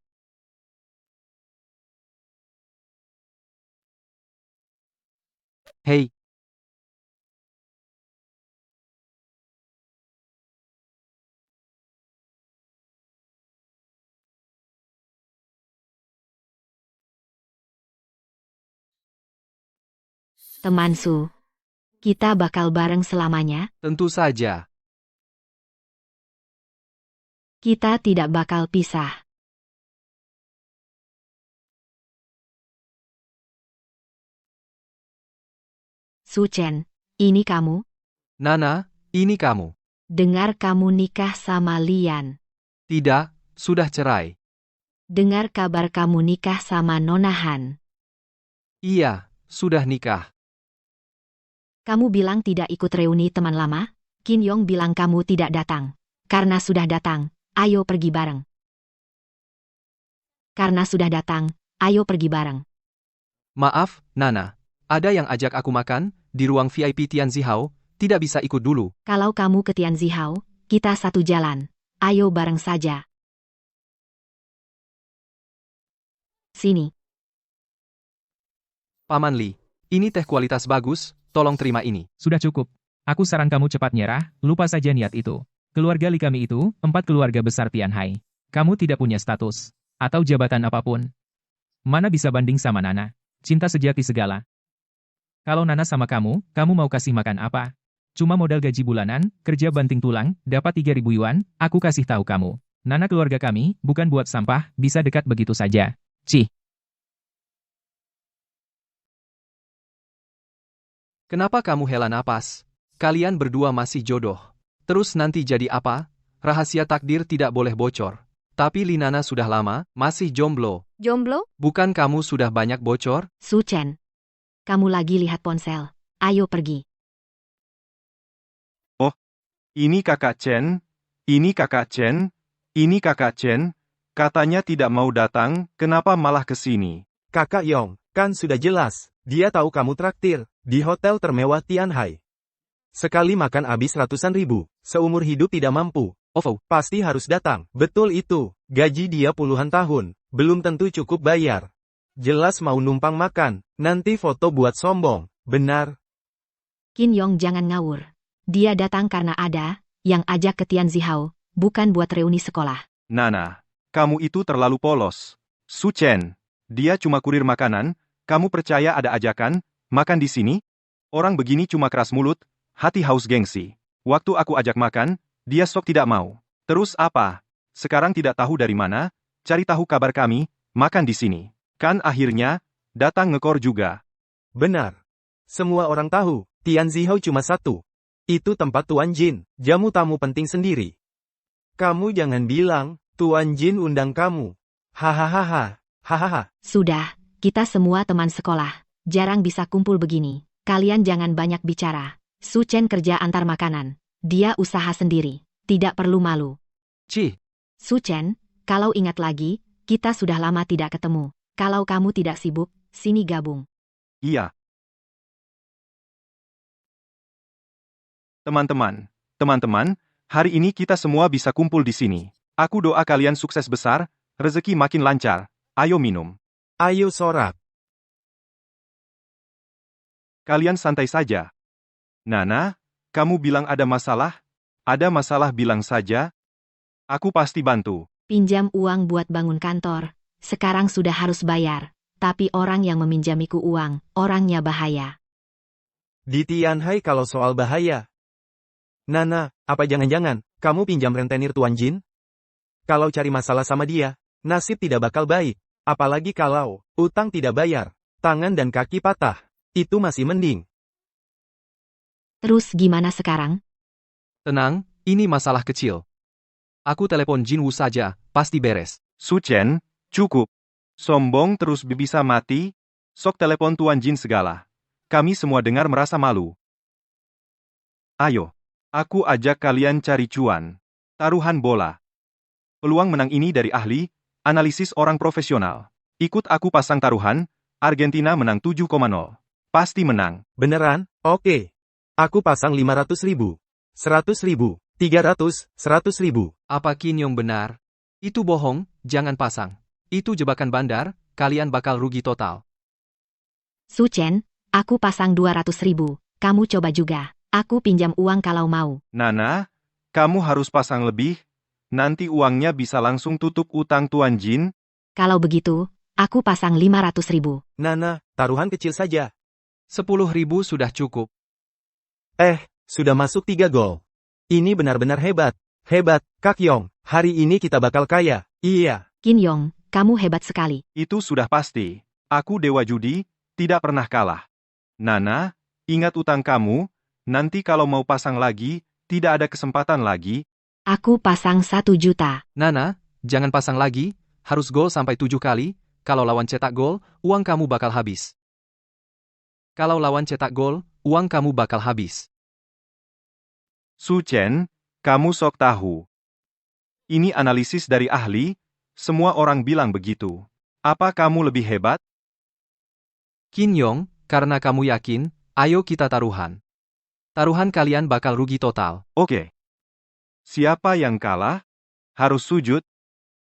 Hei, Teman Su, kita bakal bareng selamanya. tentu saja. Kita tidak bakal pisah. Su Chen, ini kamu. Nana, ini kamu. Dengar kamu nikah sama Lian. Tidak, sudah cerai. Dengar kabar kamu nikah sama Nona Han. Iya, sudah nikah. Kamu bilang tidak ikut reuni teman lama? Qin Yong bilang kamu tidak datang. Karena sudah datang, ayo pergi bareng. Karena sudah datang, ayo pergi bareng. Maaf, Nana. Ada yang ajak aku makan, di ruang VIP Tianzihao, tidak bisa ikut dulu. Kalau kamu ke Tianzihao, kita satu jalan. Ayo bareng saja. Sini. Paman Li, ini teh kualitas bagus, tolong terima ini. Sudah cukup. Aku saran kamu cepat nyerah, lupa saja niat itu. Keluarga Li kami itu, 4 keluarga besar Tianhai. Kamu tidak punya status, atau jabatan apapun. Mana bisa banding sama Nana? Cinta sejati segala. Kalau Nana sama kamu mau kasih makan apa? Cuma modal gaji bulanan, kerja banting tulang, dapat 3.000 yuan, aku kasih tahu kamu. Nana keluarga kami, bukan buat sampah, bisa dekat begitu saja. Cih. Kenapa kamu hela napas? Kalian berdua masih jodoh. Terus nanti jadi apa? Rahasia takdir tidak boleh bocor. Tapi Linana sudah lama, masih jomblo. Jomblo? Bukan kamu sudah banyak bocor? Su Chen. Kamu lagi lihat ponsel. Ayo pergi. Ini kakak Chen, ini kakak Chen, ini kakak Chen, katanya tidak mau datang, kenapa malah ke sini? Kakak Yong, kan sudah jelas, dia tahu kamu traktir, di hotel termewah Tianhai. Sekali makan habis ratusan ribu, seumur hidup tidak mampu. Oh, Pasti harus datang. Betul itu, gaji dia puluhan tahun, belum tentu cukup bayar. Jelas mau numpang makan, nanti foto buat sombong, benar. Qin Yong jangan ngawur. Dia datang karena ada, yang ajak ke Tian Zihao, bukan buat reuni sekolah. Nana, kamu itu terlalu polos. Su Chen, dia cuma kurir makanan, kamu percaya ada ajakan, makan di sini? Orang begini cuma keras mulut, hati haus gengsi. Waktu aku ajak makan, dia sok tidak mau. Terus apa? Sekarang tidak tahu dari mana, cari tahu kabar kami, makan di sini. Kan akhirnya, datang ngekor juga. Benar. Semua orang tahu, Tian Zihao cuma satu. Itu tempat Tuan Jin, jamu tamu penting sendiri. Kamu jangan bilang, Tuan Jin undang kamu. Hahaha, hahaha. Sudah, kita semua teman sekolah. Jarang bisa kumpul begini. Kalian jangan banyak bicara. Su Chen kerja antar makanan. Dia usaha sendiri. Tidak perlu malu. Ci, Su Chen, kalau ingat lagi, kita sudah lama tidak ketemu. Kalau kamu tidak sibuk, sini gabung. Iya. Teman-teman, hari ini kita semua bisa kumpul di sini. Aku doa kalian sukses besar, rezeki makin lancar. Ayo minum. Ayo sorak. Kalian santai saja. Nana, kamu bilang ada masalah? Ada masalah bilang saja. Aku pasti bantu. Pinjam uang buat bangun kantor. Sekarang sudah harus bayar. Tapi orang yang meminjamiku uang, orangnya bahaya. Di Tianhai kalau soal bahaya. Nana, apa jangan-jangan, kamu pinjam rentenir Tuan Jin? Kalau cari masalah sama dia, nasib tidak bakal baik. Apalagi kalau, utang tidak bayar, tangan dan kaki patah. Itu masih mending. Terus gimana sekarang? tenang, ini masalah kecil. Aku telepon Jinwoo saja, pasti beres. Su Chen, cukup. Sombong terus bisa mati. Sok telepon Tuan Jin segala. Kami semua dengar merasa malu. Ayo. Aku ajak kalian cari cuan. Taruhan bola. Peluang menang ini dari ahli, analisis orang profesional. Ikut aku pasang taruhan, Argentina menang 7,0. Pasti menang. Beneran? Oke. Aku pasang 500.000. 100.000. 300, 100.000. Apa Qin Yong benar? Itu bohong, jangan pasang. Itu jebakan bandar, kalian bakal rugi total. Su Chen, aku pasang 200.000. Kamu coba juga. Aku pinjam uang kalau mau. Nana, kamu harus pasang lebih, nanti uangnya bisa langsung tutup utang Tuan Jin. Kalau begitu, aku pasang 500.000. Nana, taruhan kecil saja. 10.000 sudah cukup. Sudah masuk 3 gol. Ini benar-benar hebat. Hebat, Kak Yong. Hari ini kita bakal kaya. Iya. Qin Yong, kamu hebat sekali. Itu sudah pasti. Aku dewa judi, tidak pernah kalah. Nana, ingat utang kamu, nanti kalau mau pasang lagi, tidak ada kesempatan lagi. Aku pasang 1 juta. Nana, jangan pasang lagi, harus gol sampai 7 kali, kalau lawan cetak gol, uang kamu bakal habis. Kalau lawan cetak gol, uang kamu bakal habis. Su Chen, kamu sok tahu. Ini analisis dari ahli, semua orang bilang begitu. Apa kamu lebih hebat? Qin Yong, karena kamu yakin, ayo kita taruhan. Taruhan kalian bakal rugi total. Oke. Siapa yang kalah? Harus sujud.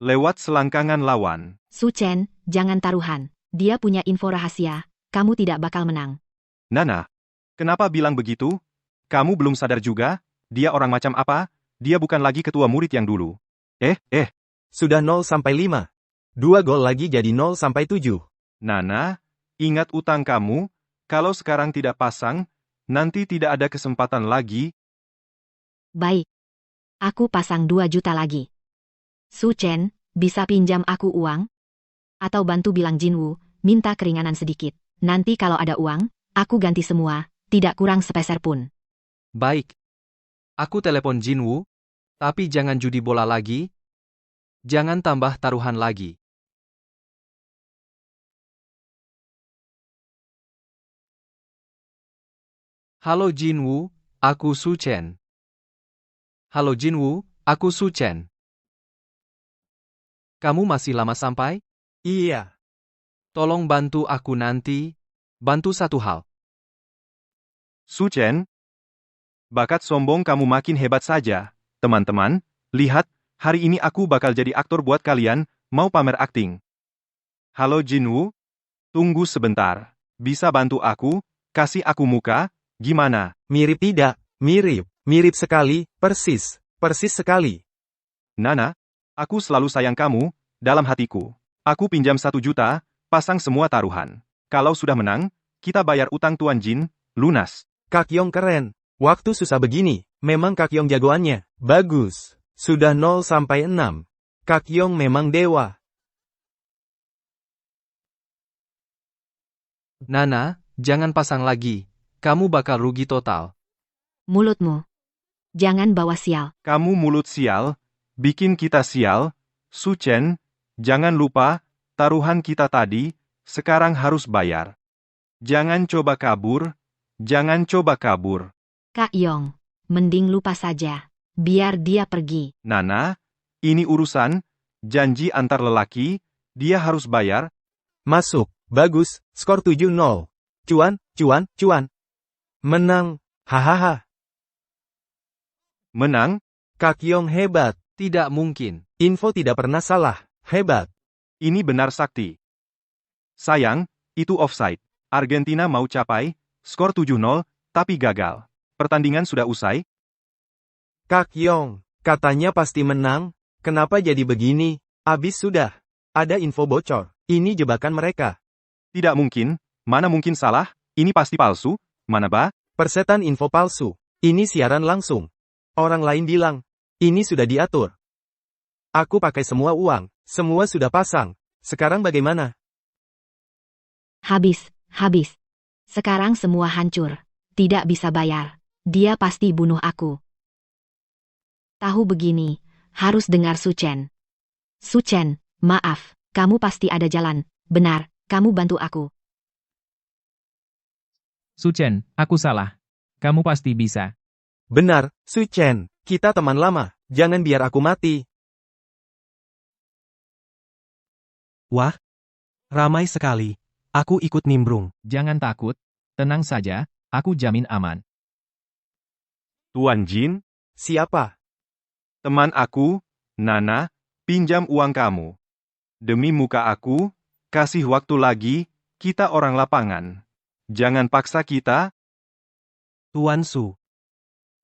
Lewat selangkangan lawan. Su Chen, jangan taruhan. Dia punya info rahasia. Kamu tidak bakal menang. Nana, kenapa bilang begitu? Kamu belum sadar juga? Dia orang macam apa? Dia bukan lagi ketua murid yang dulu. Sudah 0 sampai 5. 2 gol lagi jadi 0 sampai 7. Nana, ingat utang kamu, kalau sekarang tidak pasang, nanti tidak ada kesempatan lagi. Baik. Aku pasang 2 juta lagi. Su Chen, bisa pinjam aku uang? Atau bantu bilang Jinwoo, minta keringanan sedikit. Nanti kalau ada uang, aku ganti semua, tidak kurang sepeser pun. Baik. Aku telepon Jinwoo, tapi jangan judi bola lagi. Jangan tambah taruhan lagi. Halo Jinwoo, aku Su Chen. Halo Jinwoo, aku Su Chen. Kamu masih lama sampai? Iya. Tolong bantu aku nanti. Bantu satu hal. Su Chen, bakat sombong kamu makin hebat saja. Teman-teman, lihat, hari ini aku bakal jadi aktor buat kalian, mau pamer akting. Halo Jinwoo, tunggu sebentar. Bisa bantu aku, kasih aku muka, gimana? Mirip tidak? Mirip. Mirip sekali, persis. Persis sekali. Nana, aku selalu sayang kamu, dalam hatiku. Aku pinjam 1 juta, pasang semua taruhan. Kalau sudah menang, kita bayar utang Tuan Jin, lunas. Kak Yong keren. Waktu susah begini, memang Kak Yong jagoannya. Bagus. Sudah 0 sampai 6. Kak Yong memang dewa. Nana, jangan pasang lagi. Kamu bakal rugi total. Mulutmu. Jangan bawa sial. Kamu mulut sial, bikin kita sial. Su Chen, jangan lupa, taruhan kita tadi, sekarang harus bayar. Jangan coba kabur, jangan coba kabur. Kak Yong, mending lupa saja. Biar dia pergi. Nana, ini urusan, janji antar lelaki, dia harus bayar. Masuk. Bagus. Skor 7-0. Cuan, cuan, cuan. Menang. Hahaha. Menang? Kak Yong hebat. Tidak mungkin. Info tidak pernah salah. Hebat. Ini benar sakti. Sayang, itu offside. Argentina mau capai, skor 7-0, tapi gagal. Pertandingan sudah usai. Kak Yong, katanya pasti menang. Kenapa jadi begini? Abis sudah. Ada info bocor. Ini jebakan mereka. Tidak mungkin, mana mungkin salah, ini pasti palsu, mana ba? Persetan info palsu. Ini siaran langsung. Orang lain bilang, ini sudah diatur. Aku pakai semua uang, semua sudah pasang. Sekarang bagaimana? Habis. Sekarang semua hancur. Tidak bisa bayar. Dia pasti bunuh aku. Tahu begini, harus dengar Su Chen. Su Chen, maaf, kamu pasti ada jalan. Benar, kamu bantu aku. Su Chen, aku salah. Kamu pasti bisa. Benar, Su Chen, kita teman lama. Jangan biar aku mati. Wah, ramai sekali. Aku ikut nimbrung. Jangan takut. Tenang saja, aku jamin aman. Tuan Jin, Siapa? teman aku, Nana, pinjam uang kamu. Demi muka aku, kasih waktu lagi, kita orang lapangan. Jangan paksa kita. Tuan Su.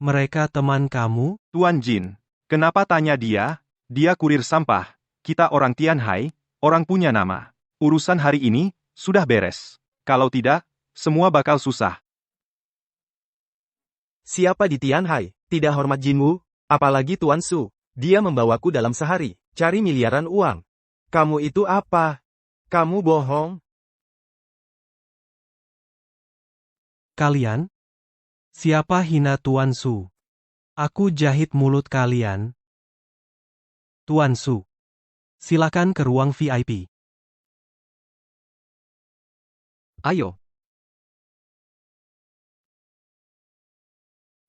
Mereka teman kamu? Tuan Jin, kenapa tanya dia? Dia kurir sampah. Kita orang Tianhai, orang punya nama. Urusan hari ini, sudah beres. Kalau tidak, semua bakal susah. Siapa di Tianhai? Tidak hormat Jinwoo? Apalagi Tuan Su. Dia membawaku dalam sehari. Cari miliaran uang. Kamu itu apa? Kamu bohong? Kalian? Siapa hina Tuan Su? Aku jahit mulut kalian. Tuan Su. Silakan ke ruang VIP. Ayo.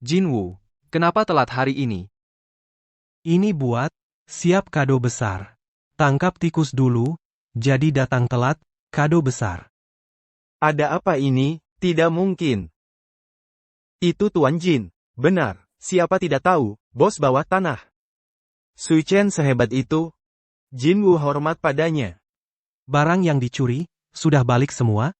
Jinwoo, kenapa telat hari ini? Ini buat, siap kado besar. Tangkap tikus dulu, jadi datang telat, kado besar. Ada apa ini? Tidak mungkin. Itu Tuan Jin. Benar. Siapa tidak tahu, bos bawah tanah. Su Chen sehebat itu. Jinwoo hormat padanya. Barang yang dicuri, sudah balik semua?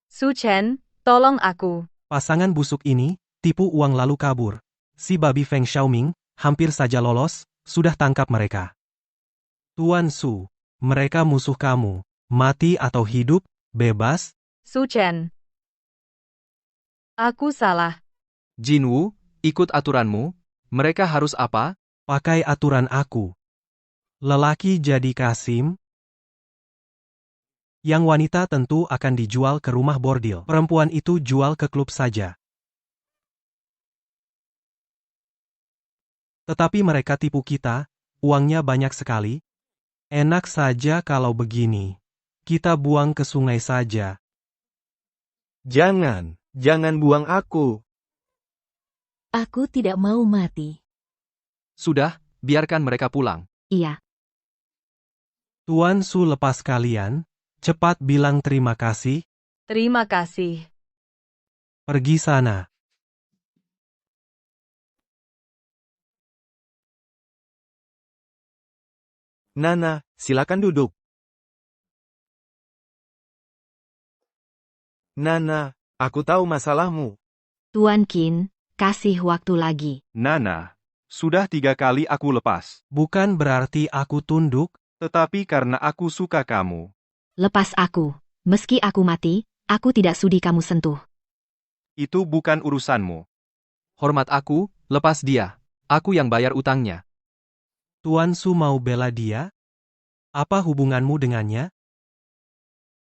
Su Chen, tolong aku. Pasangan busuk ini, tipu uang lalu kabur. Si babi Feng Xiaoming, hampir saja lolos, sudah tangkap mereka. Tuan Su, mereka musuh kamu. Mati atau hidup, bebas. Su Chen. Aku salah. Jinwoo, ikut aturanmu. Mereka harus apa? Pakai aturan aku. Lelaki jadi Kasim. Yang wanita tentu akan dijual ke rumah bordil. Perempuan itu jual ke klub saja. Tetapi mereka tipu kita, uangnya banyak sekali. Enak saja kalau begini. Kita buang ke sungai saja. Jangan buang aku. Aku tidak mau mati. Sudah, biarkan mereka pulang. Iya. Tuan Su lepas kalian, cepat bilang terima kasih, Terima kasih. pergi sana. Nana, silakan duduk. Nana, aku tahu masalahmu. Tuan Qin, kasih waktu lagi. Nana, sudah 3 kali aku lepas. Bukan berarti aku tunduk, Tetapi karena aku suka kamu. Lepas aku. Meski aku mati, aku tidak sudi kamu sentuh. Itu bukan urusanmu. Hormat aku, lepas dia. Aku yang bayar utangnya. Tuan Su mau bela dia? Apa hubunganmu dengannya?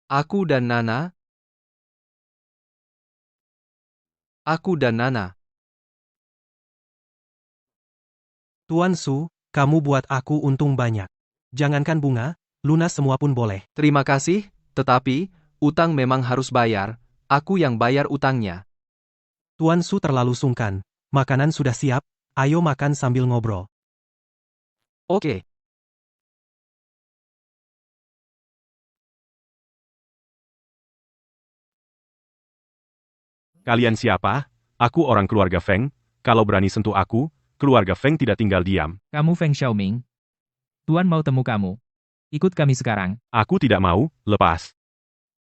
Aku dan Nana. Aku dan Nana. Tuan Su, kamu buat aku untung banyak. Jangankan bunga, lunas semua pun boleh. Terima kasih, tetapi, utang memang harus bayar. Aku yang bayar utangnya. Tuan Su terlalu sungkan. Makanan sudah siap, ayo makan sambil ngobrol. Oke. Kalian siapa? Aku orang keluarga Feng. Kalau berani sentuh aku, keluarga Feng tidak tinggal diam. Kamu Feng Xiaoming. Tuan mau temu kamu. Ikut kami sekarang. Aku tidak mau, lepas.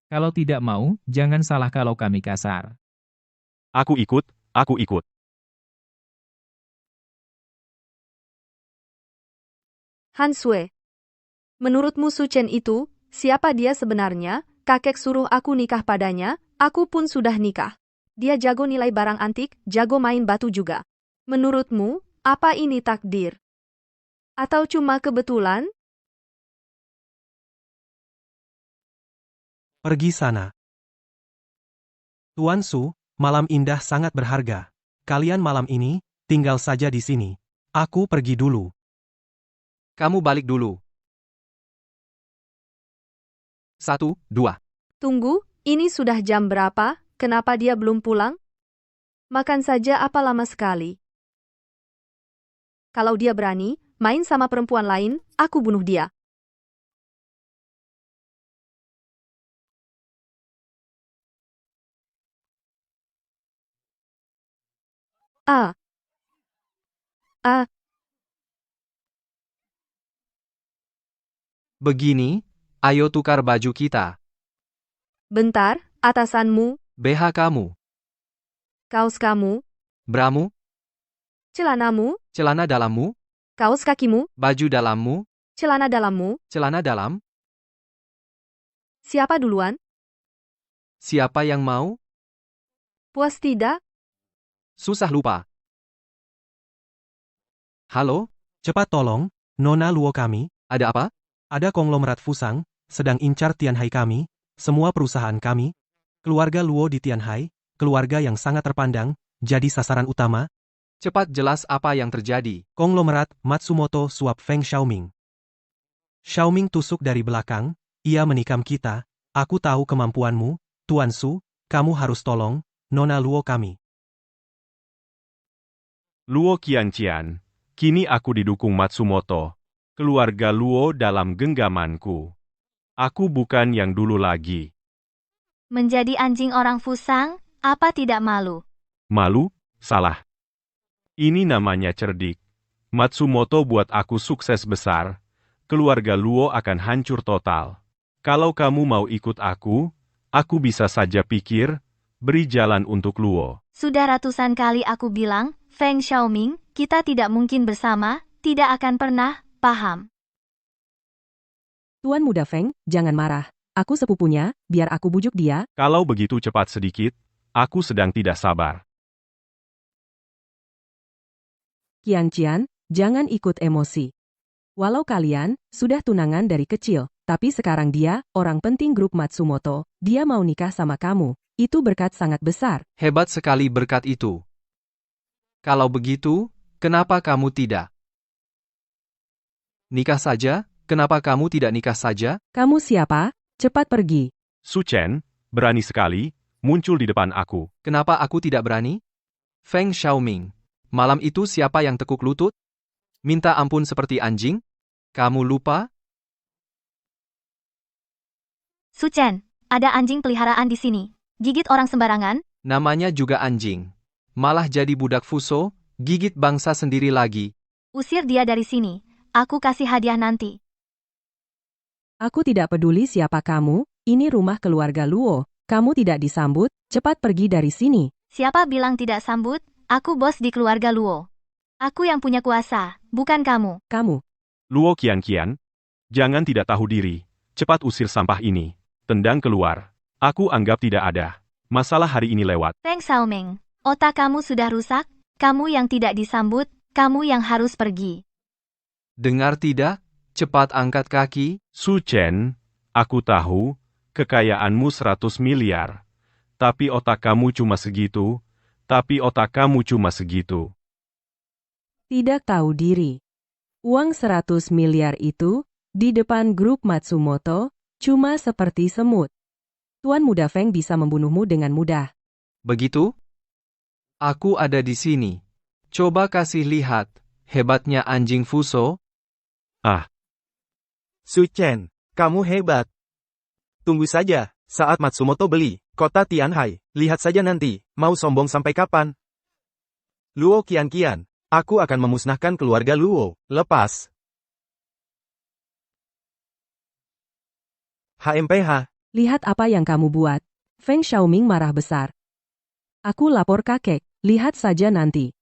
Kalau tidak mau, jangan salah kalau kami kasar. Aku ikut, aku ikut. Han Sui. Menurutmu Su Chen itu, siapa dia sebenarnya? Kakek suruh aku nikah padanya, aku pun sudah nikah. Dia jago nilai barang antik, jago main batu juga. Menurutmu, apa ini takdir? Atau cuma kebetulan? Pergi sana. Tuan Su, malam indah sangat berharga. Kalian malam ini, tinggal saja di sini. Aku pergi dulu. Kamu balik dulu. 1, 2. Tunggu, ini sudah jam berapa? Kenapa dia belum pulang? Makan saja apa lama sekali. Kalau dia berani, main sama perempuan lain, aku bunuh dia. Ah. Ah. Begini, ayo tukar baju kita. Bentar, atasanmu, BH kamu, kaos kamu, bramu, celanamu, celana dalammu, kaos kakimu, baju dalammu, celana dalammu. celana dalam. Siapa duluan? Siapa yang mau? Puas tidak? Susah lupa. Halo, Cepat tolong, Nona Luo kami, ada apa? ada konglomerat Fusang, sedang incar Tianhai kami, semua perusahaan kami, keluarga Luo di Tianhai, keluarga yang sangat terpandang, jadi sasaran utama, Cepat jelas apa yang terjadi. konglomerat Matsumoto suap Feng Xiaoming. Xiaoming tusuk dari belakang, ia menikam kita, aku tahu kemampuanmu, Tuan Su, kamu harus tolong, Nona Luo kami. Luo Qianqian. Kini aku didukung Matsumoto. Keluarga Luo dalam genggamanku. Aku bukan yang dulu lagi. Menjadi anjing orang Fusang, apa tidak malu? Malu? Salah. Ini namanya cerdik. Matsumoto buat aku sukses besar. Keluarga Luo akan hancur total. Kalau kamu mau ikut aku bisa saja pikir, beri jalan untuk Luo. Sudah ratusan kali aku bilang, Feng Xiaoming, kita tidak mungkin bersama, tidak akan pernah, paham? Tuan Muda Feng, jangan marah. Aku sepupunya, biar aku bujuk dia. Kalau begitu cepat sedikit, aku sedang tidak sabar. Qianqian, jangan ikut emosi. Walau kalian sudah tunangan dari kecil, tapi sekarang dia, orang penting grup Matsumoto, dia mau nikah sama kamu. Itu berkat sangat besar. Hebat sekali berkat itu. Kalau begitu, kenapa kamu tidak nikah saja? Kenapa kamu tidak nikah saja? Kamu siapa? Cepat pergi. Su Chen, berani sekali, muncul di depan aku. Kenapa aku tidak berani? Feng Xiaoming. Malam itu siapa yang tekuk lutut? Minta ampun seperti anjing? Kamu lupa? Su Chen, ada anjing peliharaan di sini. Gigit orang sembarangan? Namanya juga anjing. Malah jadi budak Fuso, gigit bangsa sendiri lagi. Usir dia dari sini. Aku kasih hadiah nanti. Aku tidak peduli siapa kamu, ini rumah keluarga Luo. Kamu tidak disambut, cepat pergi dari sini. Siapa bilang tidak sambut? Aku bos di keluarga Luo. Aku yang punya kuasa, bukan kamu. Kamu. Luo Qianqian, jangan tidak tahu diri. Cepat usir sampah ini. Tendang keluar. Aku anggap tidak ada. Masalah hari ini lewat. Feng Xiaoming, otak kamu sudah rusak. Kamu yang tidak disambut, kamu yang harus pergi. Dengar tidak? Cepat angkat kaki. Su Chen, aku tahu, kekayaanmu 100 miliar. Tapi otak kamu cuma segitu. Tidak tahu diri. Uang 100 miliar itu, di depan grup Matsumoto, cuma seperti semut. Tuan Muda Feng bisa membunuhmu dengan mudah. Begitu? Aku ada di sini. Coba kasih lihat, hebatnya anjing Fuso. Su Chen, kamu hebat. Tunggu saja, saat Matsumoto beli kota Tianhai, lihat saja nanti, mau sombong sampai kapan? Luo Qianqian, aku akan memusnahkan keluarga Luo, lepas. HMPH. Lihat apa yang kamu buat. Feng Xiaoming marah besar. Aku lapor kakek, lihat saja nanti.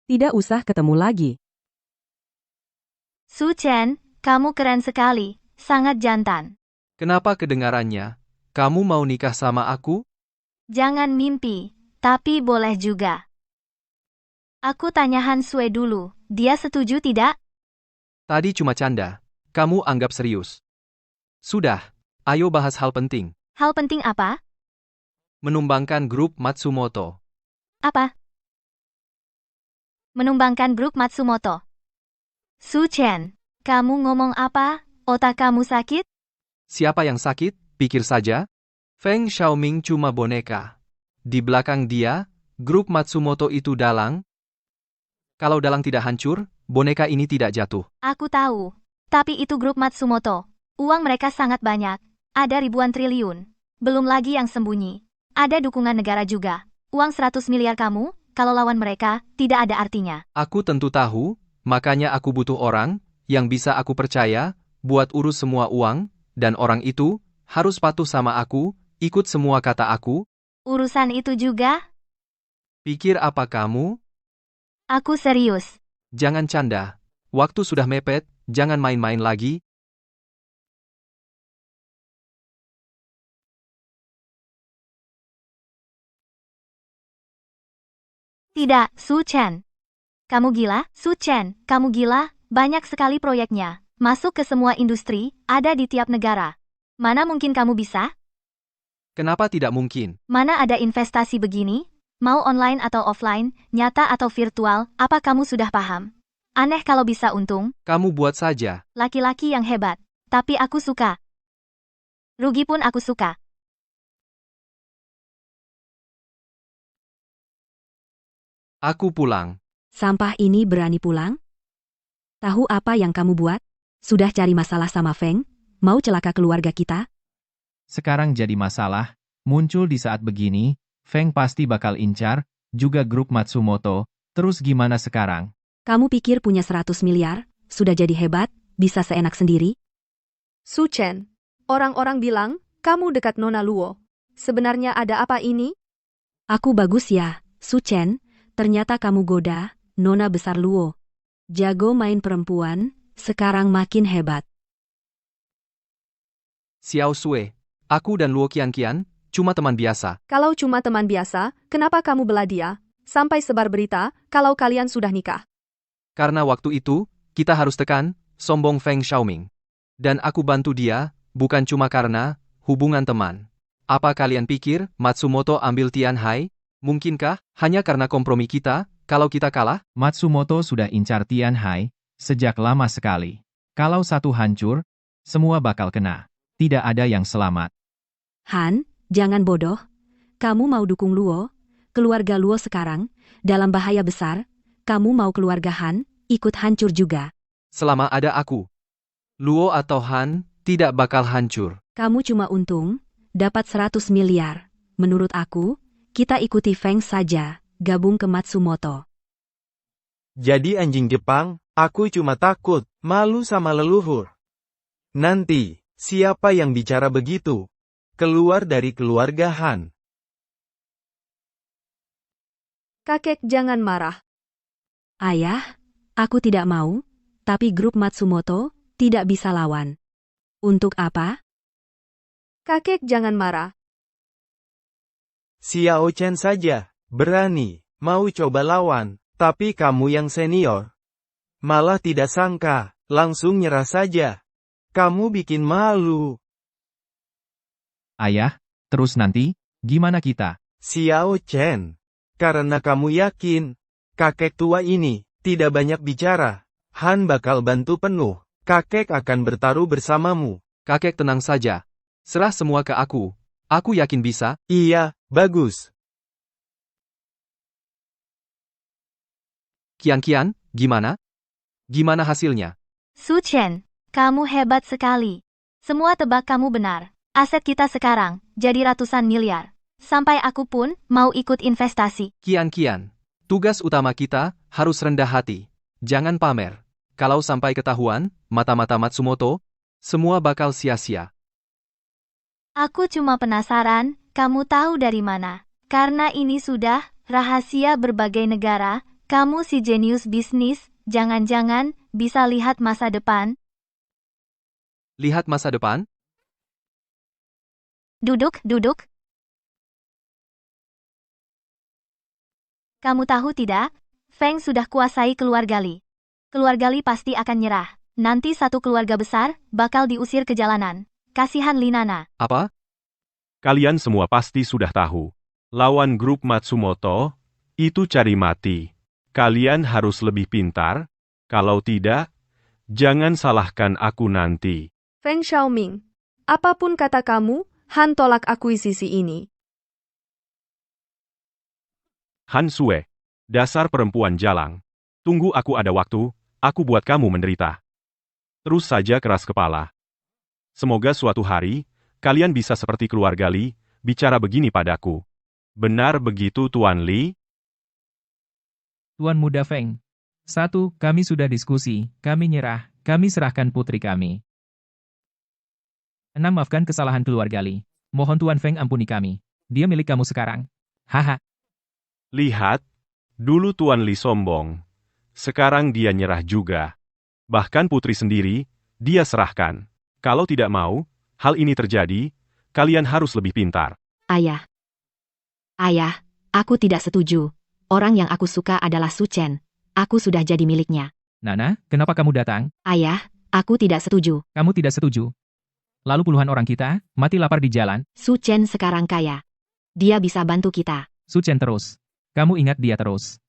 Tidak usah ketemu lagi. Su Chen, kamu keren sekali, sangat jantan. Kenapa kedengarannya? Kamu mau nikah sama aku? Jangan mimpi, tapi boleh juga. Aku tanya Han Sui dulu, dia setuju tidak? Tadi cuma canda. Kamu anggap serius. Sudah, ayo bahas hal penting. Hal penting apa? Menumbangkan grup Matsumoto. Apa? Menumbangkan grup Matsumoto. Su Chen, kamu ngomong apa? Otak kamu sakit? Siapa yang sakit? Pikir saja. Feng Xiaoming cuma boneka. Di belakang dia, grup Matsumoto itu dalang. Kalau dalang tidak hancur, boneka ini tidak jatuh. Aku tahu. Tapi itu grup Matsumoto. Uang mereka sangat banyak. Ada ribuan triliun. Belum lagi yang sembunyi. Ada dukungan negara juga. Uang 100 miliar kamu, kalau lawan mereka, tidak ada artinya. Aku tentu tahu, makanya aku butuh orang yang bisa aku percaya buat urus semua uang, dan orang itu harus patuh sama aku, ikut semua kata aku. Urusan itu juga? Pikir apa kamu? Aku serius. Jangan canda. Waktu sudah mepet, jangan main-main lagi. Tidak, Su Chen. Kamu gila? Su Chen, kamu gila? Banyak sekali proyeknya. Masuk ke semua industri, ada di tiap negara. Mana mungkin kamu bisa? Kenapa tidak mungkin? Mana ada investasi begini? Mau online atau offline, nyata atau virtual, apa kamu sudah paham? Aneh kalau bisa untung. Kamu buat saja. Laki-laki yang hebat. Tapi aku suka. Rugi pun aku suka. Aku pulang. Sampah ini berani pulang? Tahu apa yang kamu buat? Sudah cari masalah sama Feng? Mau celaka keluarga kita? Sekarang jadi masalah, muncul di saat begini, Feng pasti bakal incar, juga grup Matsumoto, terus gimana sekarang? Kamu pikir punya 100 miliar, sudah jadi hebat, bisa seenak sendiri? Su Chen, orang-orang bilang, kamu dekat Nona Luo. Sebenarnya ada apa ini? Aku bagus ya, Su Chen, ternyata kamu goda, Nona besar Luo. Jago main perempuan, sekarang makin hebat. Xiao Sui, aku dan Luo Qianqian, cuma teman biasa. Kalau cuma teman biasa, kenapa kamu bela dia? Sampai sebar berita, kalau kalian sudah nikah. Karena waktu itu, kita harus tekan, sombong Feng Xiaoming. Dan aku bantu dia, bukan cuma karena hubungan teman. Apa kalian pikir Matsumoto ambil Tianhai? Mungkinkah hanya karena kompromi kita, kalau kita kalah? Matsumoto sudah incar Tianhai, sejak lama sekali. Kalau satu hancur, semua bakal kena. Tidak ada yang selamat. Han, jangan bodoh. Kamu mau dukung Luo? Keluarga Luo sekarang, dalam bahaya besar. Kamu mau keluarga Han, ikut hancur juga. Selama ada aku. Luo atau Han, tidak bakal hancur. Kamu cuma untung, dapat 100 miliar. Menurut aku, kita ikuti Feng saja, gabung ke Matsumoto. Jadi anjing Jepang, aku cuma takut, malu sama leluhur. Nanti, siapa yang bicara begitu? Keluar dari keluarga Han. Kakek jangan marah. Ayah, aku tidak mau, tapi grup Matsumoto tidak bisa lawan. Untuk apa? Kakek jangan marah. Xiao Chen saja, berani, mau coba lawan, tapi kamu yang senior. Malah tidak sangka, langsung nyerah saja. Kamu bikin malu. Ayah, terus nanti, gimana kita? Xiao Chen. Karena kamu yakin, kakek tua ini, tidak banyak bicara. Han bakal bantu penuh. Kakek akan bertaruh bersamamu. Kakek tenang saja. Serah semua ke aku. Aku yakin bisa. Iya, bagus. Kian, gimana? Gimana hasilnya? Su Chen, kamu hebat sekali. Semua tebak kamu benar. Aset kita sekarang jadi ratusan miliar. Sampai aku pun mau ikut investasi. Kian, tugas utama kita harus rendah hati. Jangan pamer. Kalau sampai ketahuan, mata-mata Matsumoto, semua bakal sia-sia. Aku cuma penasaran, kamu tahu dari mana? Karena ini sudah rahasia berbagai negara, kamu si jenius bisnis, jangan-jangan bisa lihat masa depan? Lihat masa depan? Duduk. Kamu tahu tidak? Feng sudah kuasai keluarga Li. Keluarga Li pasti akan nyerah. Nanti satu keluarga besar bakal diusir ke jalanan. Kasihan Li Nana. Apa? Kalian semua pasti sudah tahu. Lawan grup Matsumoto, itu cari mati. Kalian harus lebih pintar. Kalau tidak, jangan salahkan aku nanti. Feng Xiaoming, apapun kata kamu, Han tolak akuisisi ini. Han Sue, dasar perempuan jalang. Tunggu aku ada waktu, aku buat kamu menderita. Terus saja keras kepala. Semoga suatu hari, kalian bisa seperti keluarga Li, bicara begini padaku. Benar begitu Tuan Li? Tuan Muda Feng. 1. Kami sudah diskusi, kami nyerah, kami serahkan putri kami. 6. Maafkan kesalahan keluarga Li. Mohon Tuan Feng ampuni kami. Dia milik kamu sekarang. Haha. Lihat, dulu Tuan Li sombong. Sekarang dia nyerah juga. Bahkan putri sendiri, dia serahkan. Kalau tidak mau, hal ini terjadi, kalian harus lebih pintar. Ayah, aku tidak setuju. Orang yang aku suka adalah Su Chen. Aku sudah jadi miliknya. Nana, kenapa kamu datang? Ayah, aku tidak setuju. Kamu tidak setuju. Lalu puluhan orang kita, mati lapar di jalan. Su Chen sekarang kaya. Dia bisa bantu kita. Su Chen terus. Kamu ingat dia terus.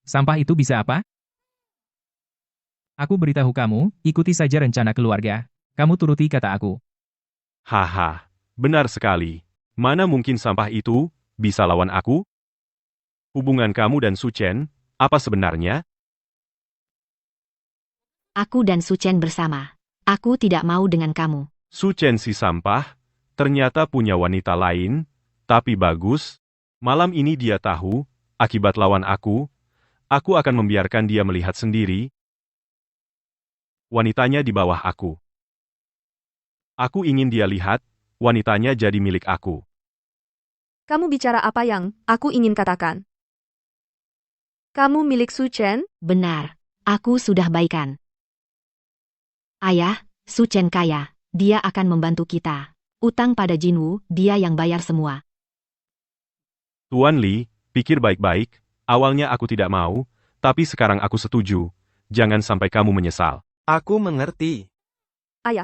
Sampah itu bisa apa? Aku beritahu kamu, ikuti saja rencana keluarga. Kamu turuti kata aku. Haha, benar sekali. Mana mungkin sampah itu bisa lawan aku? Hubungan kamu dan Su Chen, apa sebenarnya? Aku dan Su Chen bersama. Aku tidak mau dengan kamu. Su Chen si sampah, ternyata punya wanita lain, tapi bagus. Malam ini dia tahu, akibat lawan aku akan membiarkan dia melihat sendiri. Wanitanya di bawah aku. Aku ingin dia lihat, wanitanya jadi milik aku. Kamu bicara apa yang aku ingin katakan? Kamu milik Su Chen? Benar. Aku sudah baikan. Ayah, Su Chen kaya. Dia akan membantu kita. Utang pada Jinwu, dia yang bayar semua. Tuan Li, pikir baik-baik. Awalnya aku tidak mau, tapi sekarang aku setuju. Jangan sampai kamu menyesal. Aku mengerti. Ayah.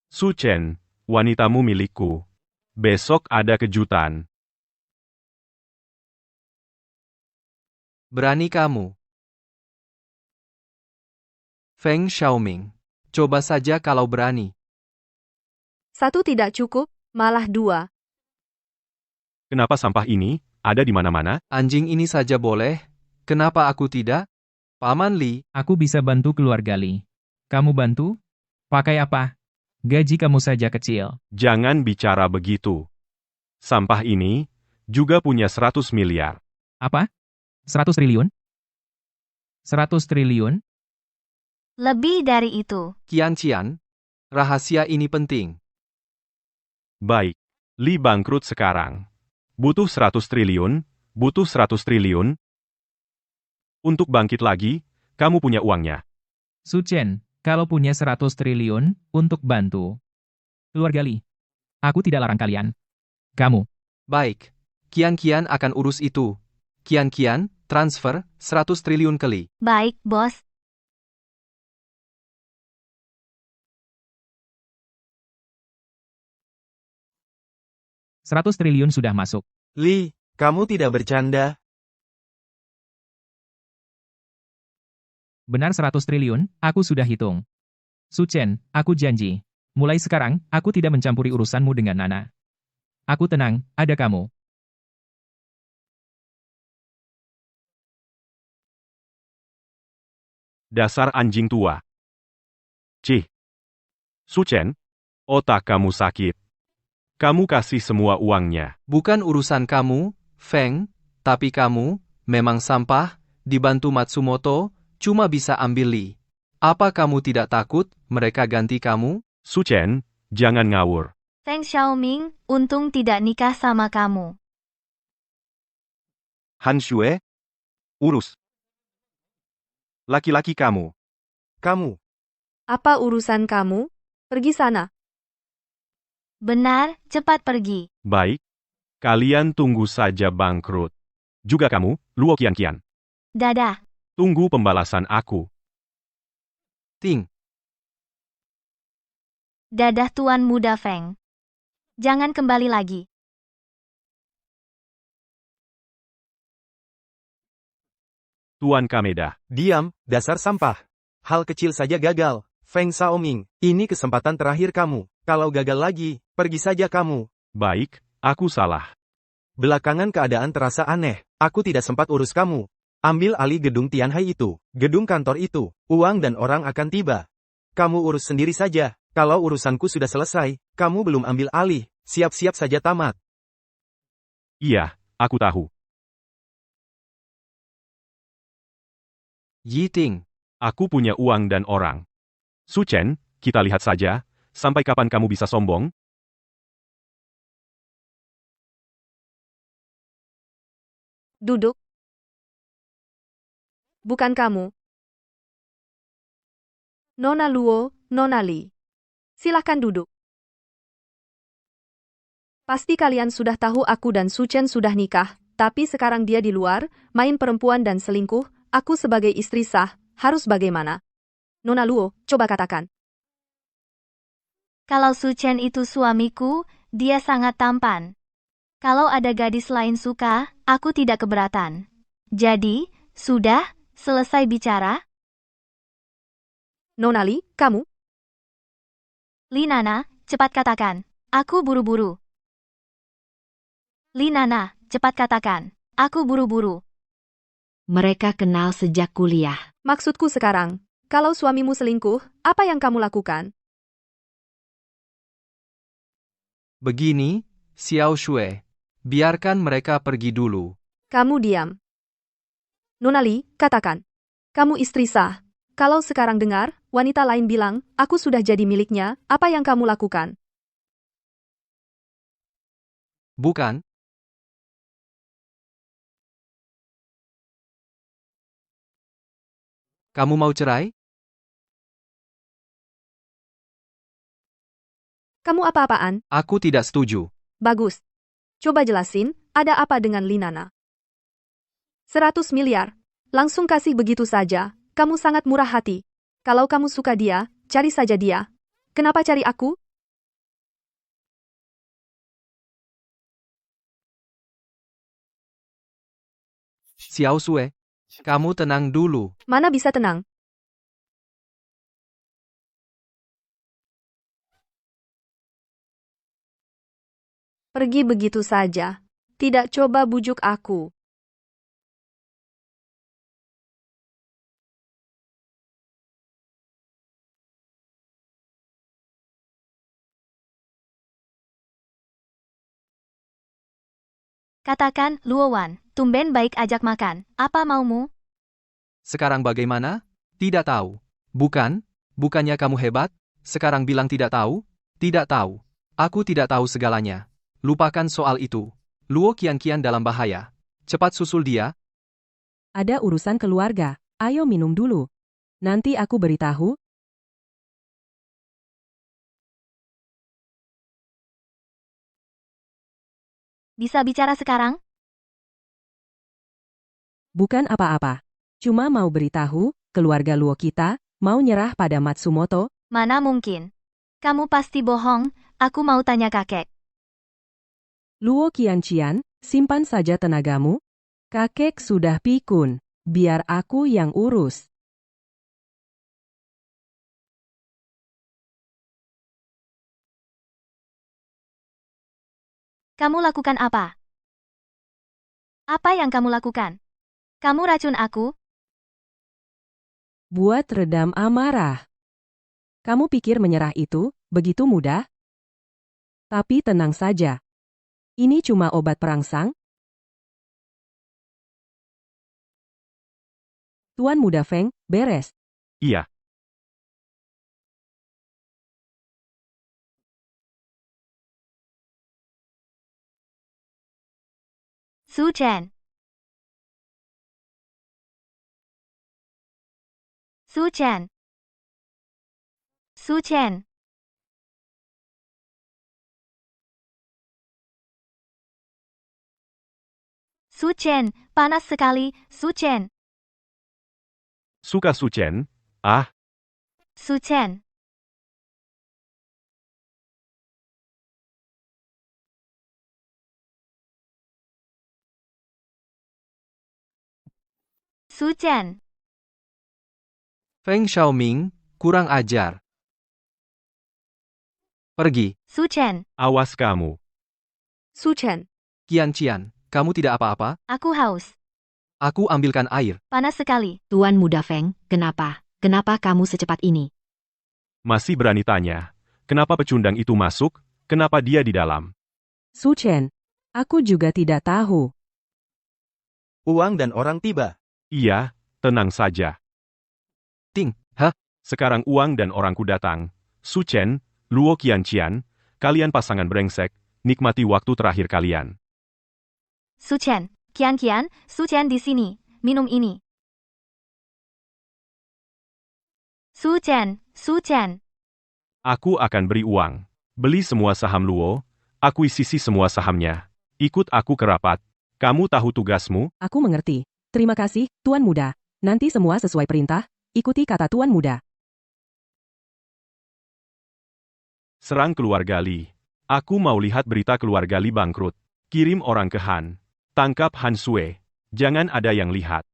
Su Chen, wanitamu milikku. Besok ada kejutan. Berani kamu. Feng Xiaoming. Coba saja kalau berani. 1 tidak cukup, malah 2. Kenapa sampah ini ada di mana-mana? Anjing ini saja boleh, kenapa aku tidak? Paman Li, Aku bisa bantu keluarga Li. Kamu bantu? Pakai apa? Gaji kamu saja kecil. Jangan bicara begitu. Sampah ini juga punya 100 miliar. Apa? 100 triliun? 100 triliun? Lebih dari itu. Qian, rahasia ini penting. Baik. Li bangkrut sekarang. Butuh 100 triliun, butuh 100 triliun. Untuk bangkit lagi, kamu punya uangnya. Su Chen, kalau punya 100 triliun, untuk bantu keluarga Li. Aku tidak larang kalian. Kamu. Baik. Qian akan urus itu. Qian, transfer 100 triliun ke Li. Baik, bos. Seratus triliun sudah masuk. Li, kamu tidak bercanda? Benar 100 triliun, aku sudah hitung. Su Chen, aku janji. Mulai sekarang, aku tidak mencampuri urusanmu dengan Nana. Aku tenang, ada kamu. Dasar anjing tua. Cih. Su Chen, otak kamu sakit. Kamu kasih semua uangnya. Bukan urusan kamu, Feng, tapi kamu, memang sampah, dibantu Matsumoto, cuma bisa ambil Li. Apa kamu tidak takut, mereka ganti kamu? Su Chen, jangan ngawur. Feng Xiaoming, untung tidak nikah sama kamu. Han Xue, urus. Laki-laki kamu. Kamu. Apa urusan kamu? Pergi sana. Benar, cepat pergi. Baik. Kalian tunggu saja bangkrut. Juga kamu, Luo Qian. Dadah. Tunggu pembalasan aku. Ting. Dadah Tuan Muda Feng. Jangan kembali lagi. Tuan Kameda. Diam, dasar sampah. Hal kecil saja gagal. Feng Xiaoming, ini kesempatan terakhir kamu. Kalau gagal lagi, pergi saja kamu. Baik, aku salah. Belakangan keadaan terasa aneh. Aku tidak sempat urus kamu. Ambil alih gedung Tianhai itu, gedung kantor itu. Uang dan orang akan tiba. Kamu urus sendiri saja. Kalau urusanku sudah selesai, kamu belum ambil alih. Siap-siap saja tamat. Iya, aku tahu. Yi Ting. Aku punya uang dan orang. Su Chen, kita lihat saja, sampai kapan kamu bisa sombong? Duduk. Bukan kamu. Nona Luo, Nona Li. Silahkan duduk. Pasti kalian sudah tahu aku dan Su Chen sudah nikah, tapi sekarang dia di luar, main perempuan dan selingkuh, aku sebagai istri sah, harus bagaimana? Nona Luo, coba katakan. Kalau Su Chen itu suamiku, dia sangat tampan. Kalau ada gadis lain suka, aku tidak keberatan. Jadi, sudah, selesai bicara? Nona Li, kamu? Li Nana, cepat katakan. Aku buru-buru. Li Nana, cepat katakan. Aku buru-buru. Mereka kenal sejak kuliah. Maksudku sekarang, kalau suamimu selingkuh, apa yang kamu lakukan? Begini, Xiao Shui. Biarkan mereka pergi dulu. Kamu diam. Nona Li, katakan. Kamu istri sah. Kalau sekarang dengar, wanita lain bilang, aku sudah jadi miliknya, apa yang kamu lakukan? Bukan? Kamu mau cerai? Kamu apa-apaan? Aku tidak setuju. Bagus. Coba jelasin, ada apa dengan Li Nana? 100 miliar. Langsung kasih begitu saja, kamu sangat murah hati. Kalau kamu suka dia, cari saja dia. Kenapa cari aku? Xiao Shui, kamu tenang dulu. Mana bisa tenang? Pergi begitu saja. Tidak coba bujuk aku. Katakan, Luo Wan, tumben baik ajak makan. Apa maumu? Sekarang bagaimana? Tidak tahu. Bukannya kamu hebat? Sekarang bilang tidak tahu? Tidak tahu. Aku tidak tahu segalanya. Lupakan soal itu. Luo Qianqian dalam bahaya. Cepat susul dia. Ada urusan keluarga. Ayo minum dulu. Nanti aku beritahu. Bisa bicara sekarang? Bukan apa-apa. Cuma mau beritahu, keluarga Luo kita, mau nyerah pada Matsumoto. Mana mungkin. Kamu pasti bohong, aku mau tanya kakek. Luo Qianqian, simpan saja tenagamu. Kakek sudah pikun. Biar aku yang urus. Kamu lakukan apa? Apa yang kamu lakukan? Kamu racun aku? Buat redam amarah. Kamu pikir menyerah itu begitu mudah? Tapi tenang saja. Ini cuma obat perangsang. Tuan Muda Feng, beres. Iya. Su Chen. Su Chen. Su Chen. Su Chen, panas sekali, Su Chen. Suka Su Chen? Ah, Su Chen. Su Chen. Feng Xiaoming, kurang ajar. Pergi. Su Chen. awas kamu. Su Chen, Qianqian, kamu tidak apa-apa? Aku haus. Aku ambilkan air. Panas sekali. Tuan Muda Feng, kenapa? Kenapa kamu secepat ini? Masih berani tanya. Kenapa pecundang itu masuk? Kenapa dia di dalam? Su Chen, aku juga tidak tahu. Uang dan orang tiba. Iya, tenang saja. Ting, hah? Sekarang uang dan orangku datang. Su Chen, Luo Qianqian, kalian pasangan brengsek, nikmati waktu terakhir kalian. Su Chen. Qian, Su Chen di sini. Minum ini. Su Chen. Su Chen. Aku akan beri uang. Beli semua saham Luo, akuisisi semua sahamnya. Ikut aku ke rapat. Kamu tahu tugasmu? Aku mengerti. Terima kasih, Tuan Muda. Nanti semua sesuai perintah. Ikuti kata Tuan Muda. Serang keluarga Li. Aku mau lihat berita keluarga Li bangkrut. Kirim orang ke Han. Tangkap Han Sui. Jangan ada yang lihat.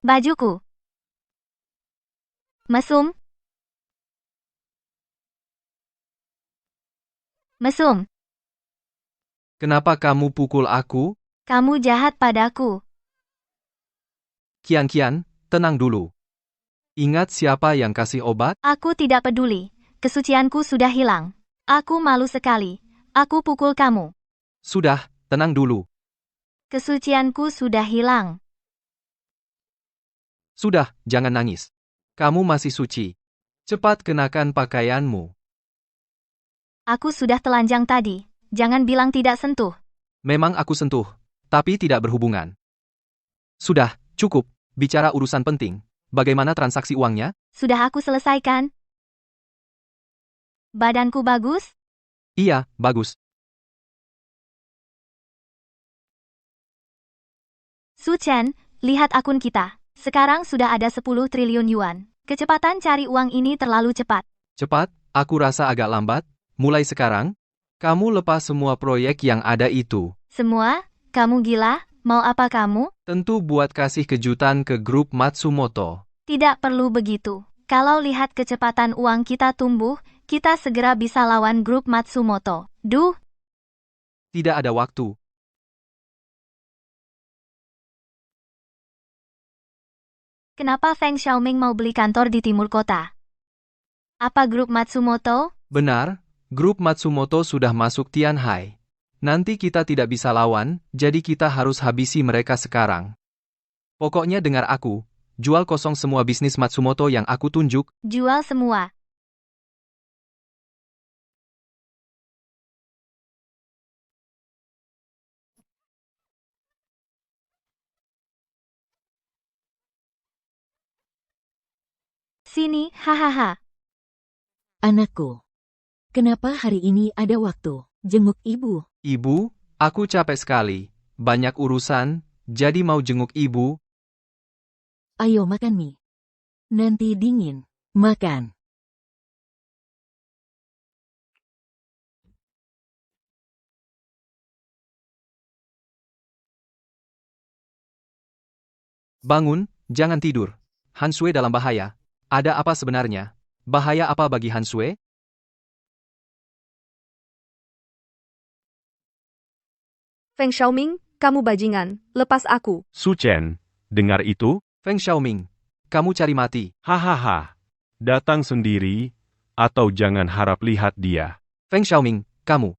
Bajuku. Mesum. Mesum. Kenapa kamu pukul aku? Kamu jahat padaku. Qianqian, tenang dulu. Ingat siapa yang kasih obat? Aku tidak peduli. Kesucianku sudah hilang. Aku malu sekali. Aku pukul kamu. Sudah, tenang dulu. Kesucianku sudah hilang. Sudah, jangan nangis. Kamu masih suci. Cepat kenakan pakaianmu. Aku sudah telanjang tadi. Jangan bilang tidak sentuh. Memang aku sentuh, tapi tidak berhubungan. Sudah, cukup. Bicara urusan penting. Bagaimana transaksi uangnya? Sudah aku selesaikan. Badanku bagus? Iya, bagus. Su Chen, lihat akun kita. Sekarang sudah ada 10 triliun yuan. Kecepatan cari uang ini terlalu cepat. Cepat, aku rasa agak lambat. Mulai sekarang, kamu lepas semua proyek yang ada itu. Semua? Kamu gila? Mau apa kamu? Tentu buat kasih kejutan ke grup Matsumoto. Tidak perlu begitu. Kalau lihat kecepatan uang kita tumbuh, kita segera bisa lawan grup Matsumoto. Duh, Tidak ada waktu. kenapa Feng Xiaoming mau beli kantor di timur kota? Apa grup Matsumoto? Benar, grup Matsumoto sudah masuk Tianhai. Nanti kita tidak bisa lawan, jadi kita harus habisi mereka sekarang. Pokoknya dengar aku, jual kosong semua bisnis Matsumoto yang aku tunjuk. Jual semua. Sini, hahaha. Anakku. Kenapa hari ini ada waktu? Jenguk ibu. Ibu, aku capek sekali. Banyak urusan, jadi mau jenguk ibu. Ayo makan mie. Nanti dingin. Makan. Bangun, jangan tidur. Hansue dalam bahaya. Ada apa sebenarnya? Bahaya apa bagi Hansue? Feng Xiaoming, kamu bajingan, lepas aku. Su Chen, dengar itu? Feng Xiaoming, kamu cari mati. Hahaha. Datang sendiri, atau jangan harap lihat dia. Feng Xiaoming, kamu.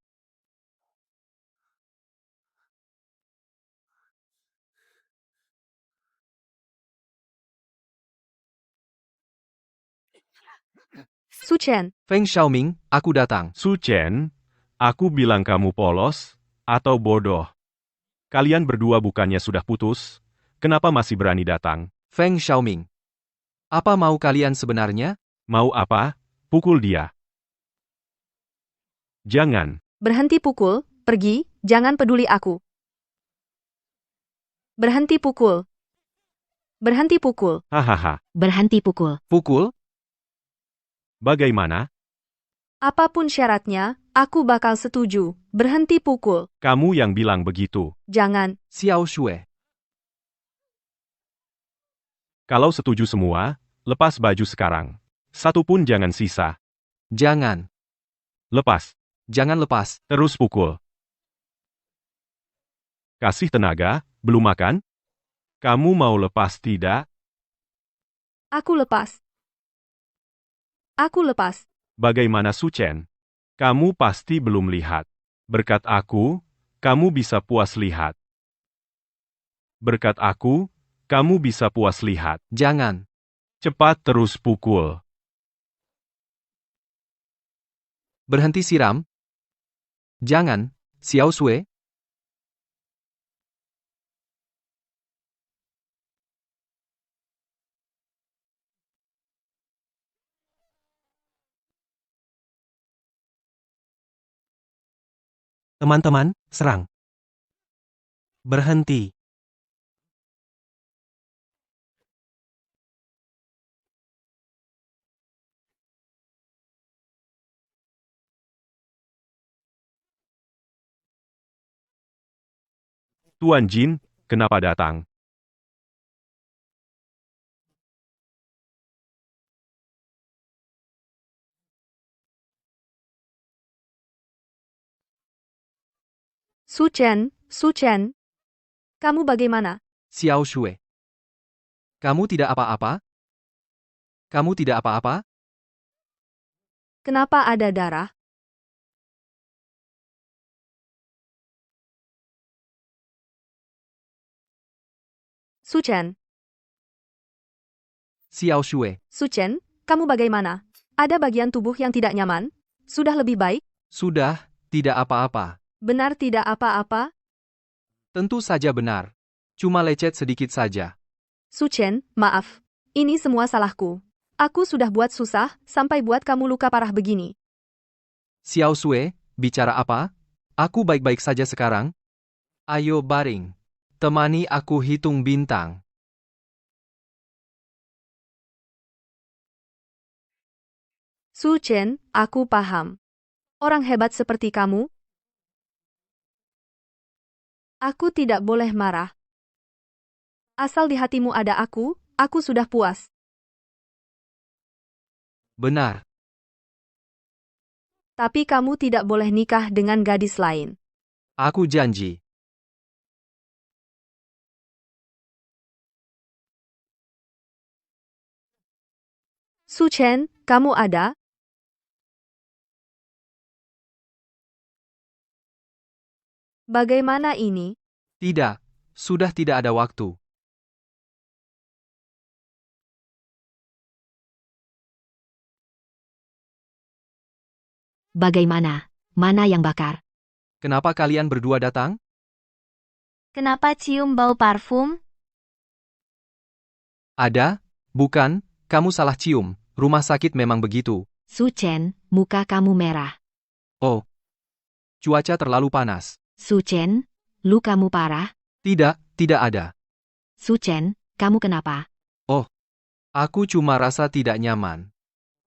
Su Chen, Feng Xiaoming, aku datang. Su Chen, aku bilang kamu polos, atau bodoh. Kalian berdua bukannya sudah putus, kenapa masih berani datang? Feng Xiaoming. Apa mau kalian sebenarnya? Mau apa? Pukul dia. Jangan. berhenti pukul, pergi, jangan peduli aku. Berhenti pukul. Berhenti pukul. Hahaha. Berhenti pukul. Pukul? Bagaimana? Apapun syaratnya, aku bakal setuju. Berhenti pukul. Kamu yang bilang begitu. Jangan. Xiao Shue. Kalau setuju semua, lepas baju sekarang. Satu pun jangan sisa. Jangan. Lepas. Jangan lepas. Terus pukul. Kasih tenaga, belum makan? Kamu mau lepas tidak? Aku lepas. Aku lepas. Bagaimana Su Chen? Kamu pasti belum lihat. Berkat aku, kamu bisa puas lihat. Berkat aku, kamu bisa puas lihat. Jangan. Cepat terus pukul. Berhenti siram. Jangan, Xiao Shue. Teman-teman, serang. Berhenti. Tuan Jin, kenapa datang? Su Chen. Kamu bagaimana? Xiao Shue. Kamu tidak apa-apa? Kamu tidak apa-apa? Kenapa ada darah? Su Chen. Xiao Shue. Su Chen, kamu bagaimana? Ada bagian tubuh yang tidak nyaman? Sudah lebih baik? Sudah, tidak apa-apa. Benar tidak apa-apa? Tentu saja benar. Cuma lecet sedikit saja. Su Chen, maaf. Ini semua salahku. Aku sudah buat susah, sampai buat kamu luka parah begini. Xiao Shue, bicara apa? Aku baik-baik saja sekarang. Ayo baring. Temani aku hitung bintang. Su Chen, aku paham. Orang hebat seperti kamu? Aku tidak boleh marah. Asal di hatimu ada aku sudah puas. Benar. Tapi kamu tidak boleh nikah dengan gadis lain. Aku janji. Su Chen, kamu ada? Bagaimana ini? Tidak, sudah tidak ada waktu. Bagaimana? Mana yang bakar? Kenapa kalian berdua datang? Kenapa cium bau parfum? Ada? Bukan, kamu salah cium. Rumah sakit memang begitu. Su Chen, muka kamu merah. Oh. Cuaca terlalu panas. Su Chen, lukamu parah. Tidak, tidak ada. Su Chen, kamu kenapa? Aku cuma rasa tidak nyaman.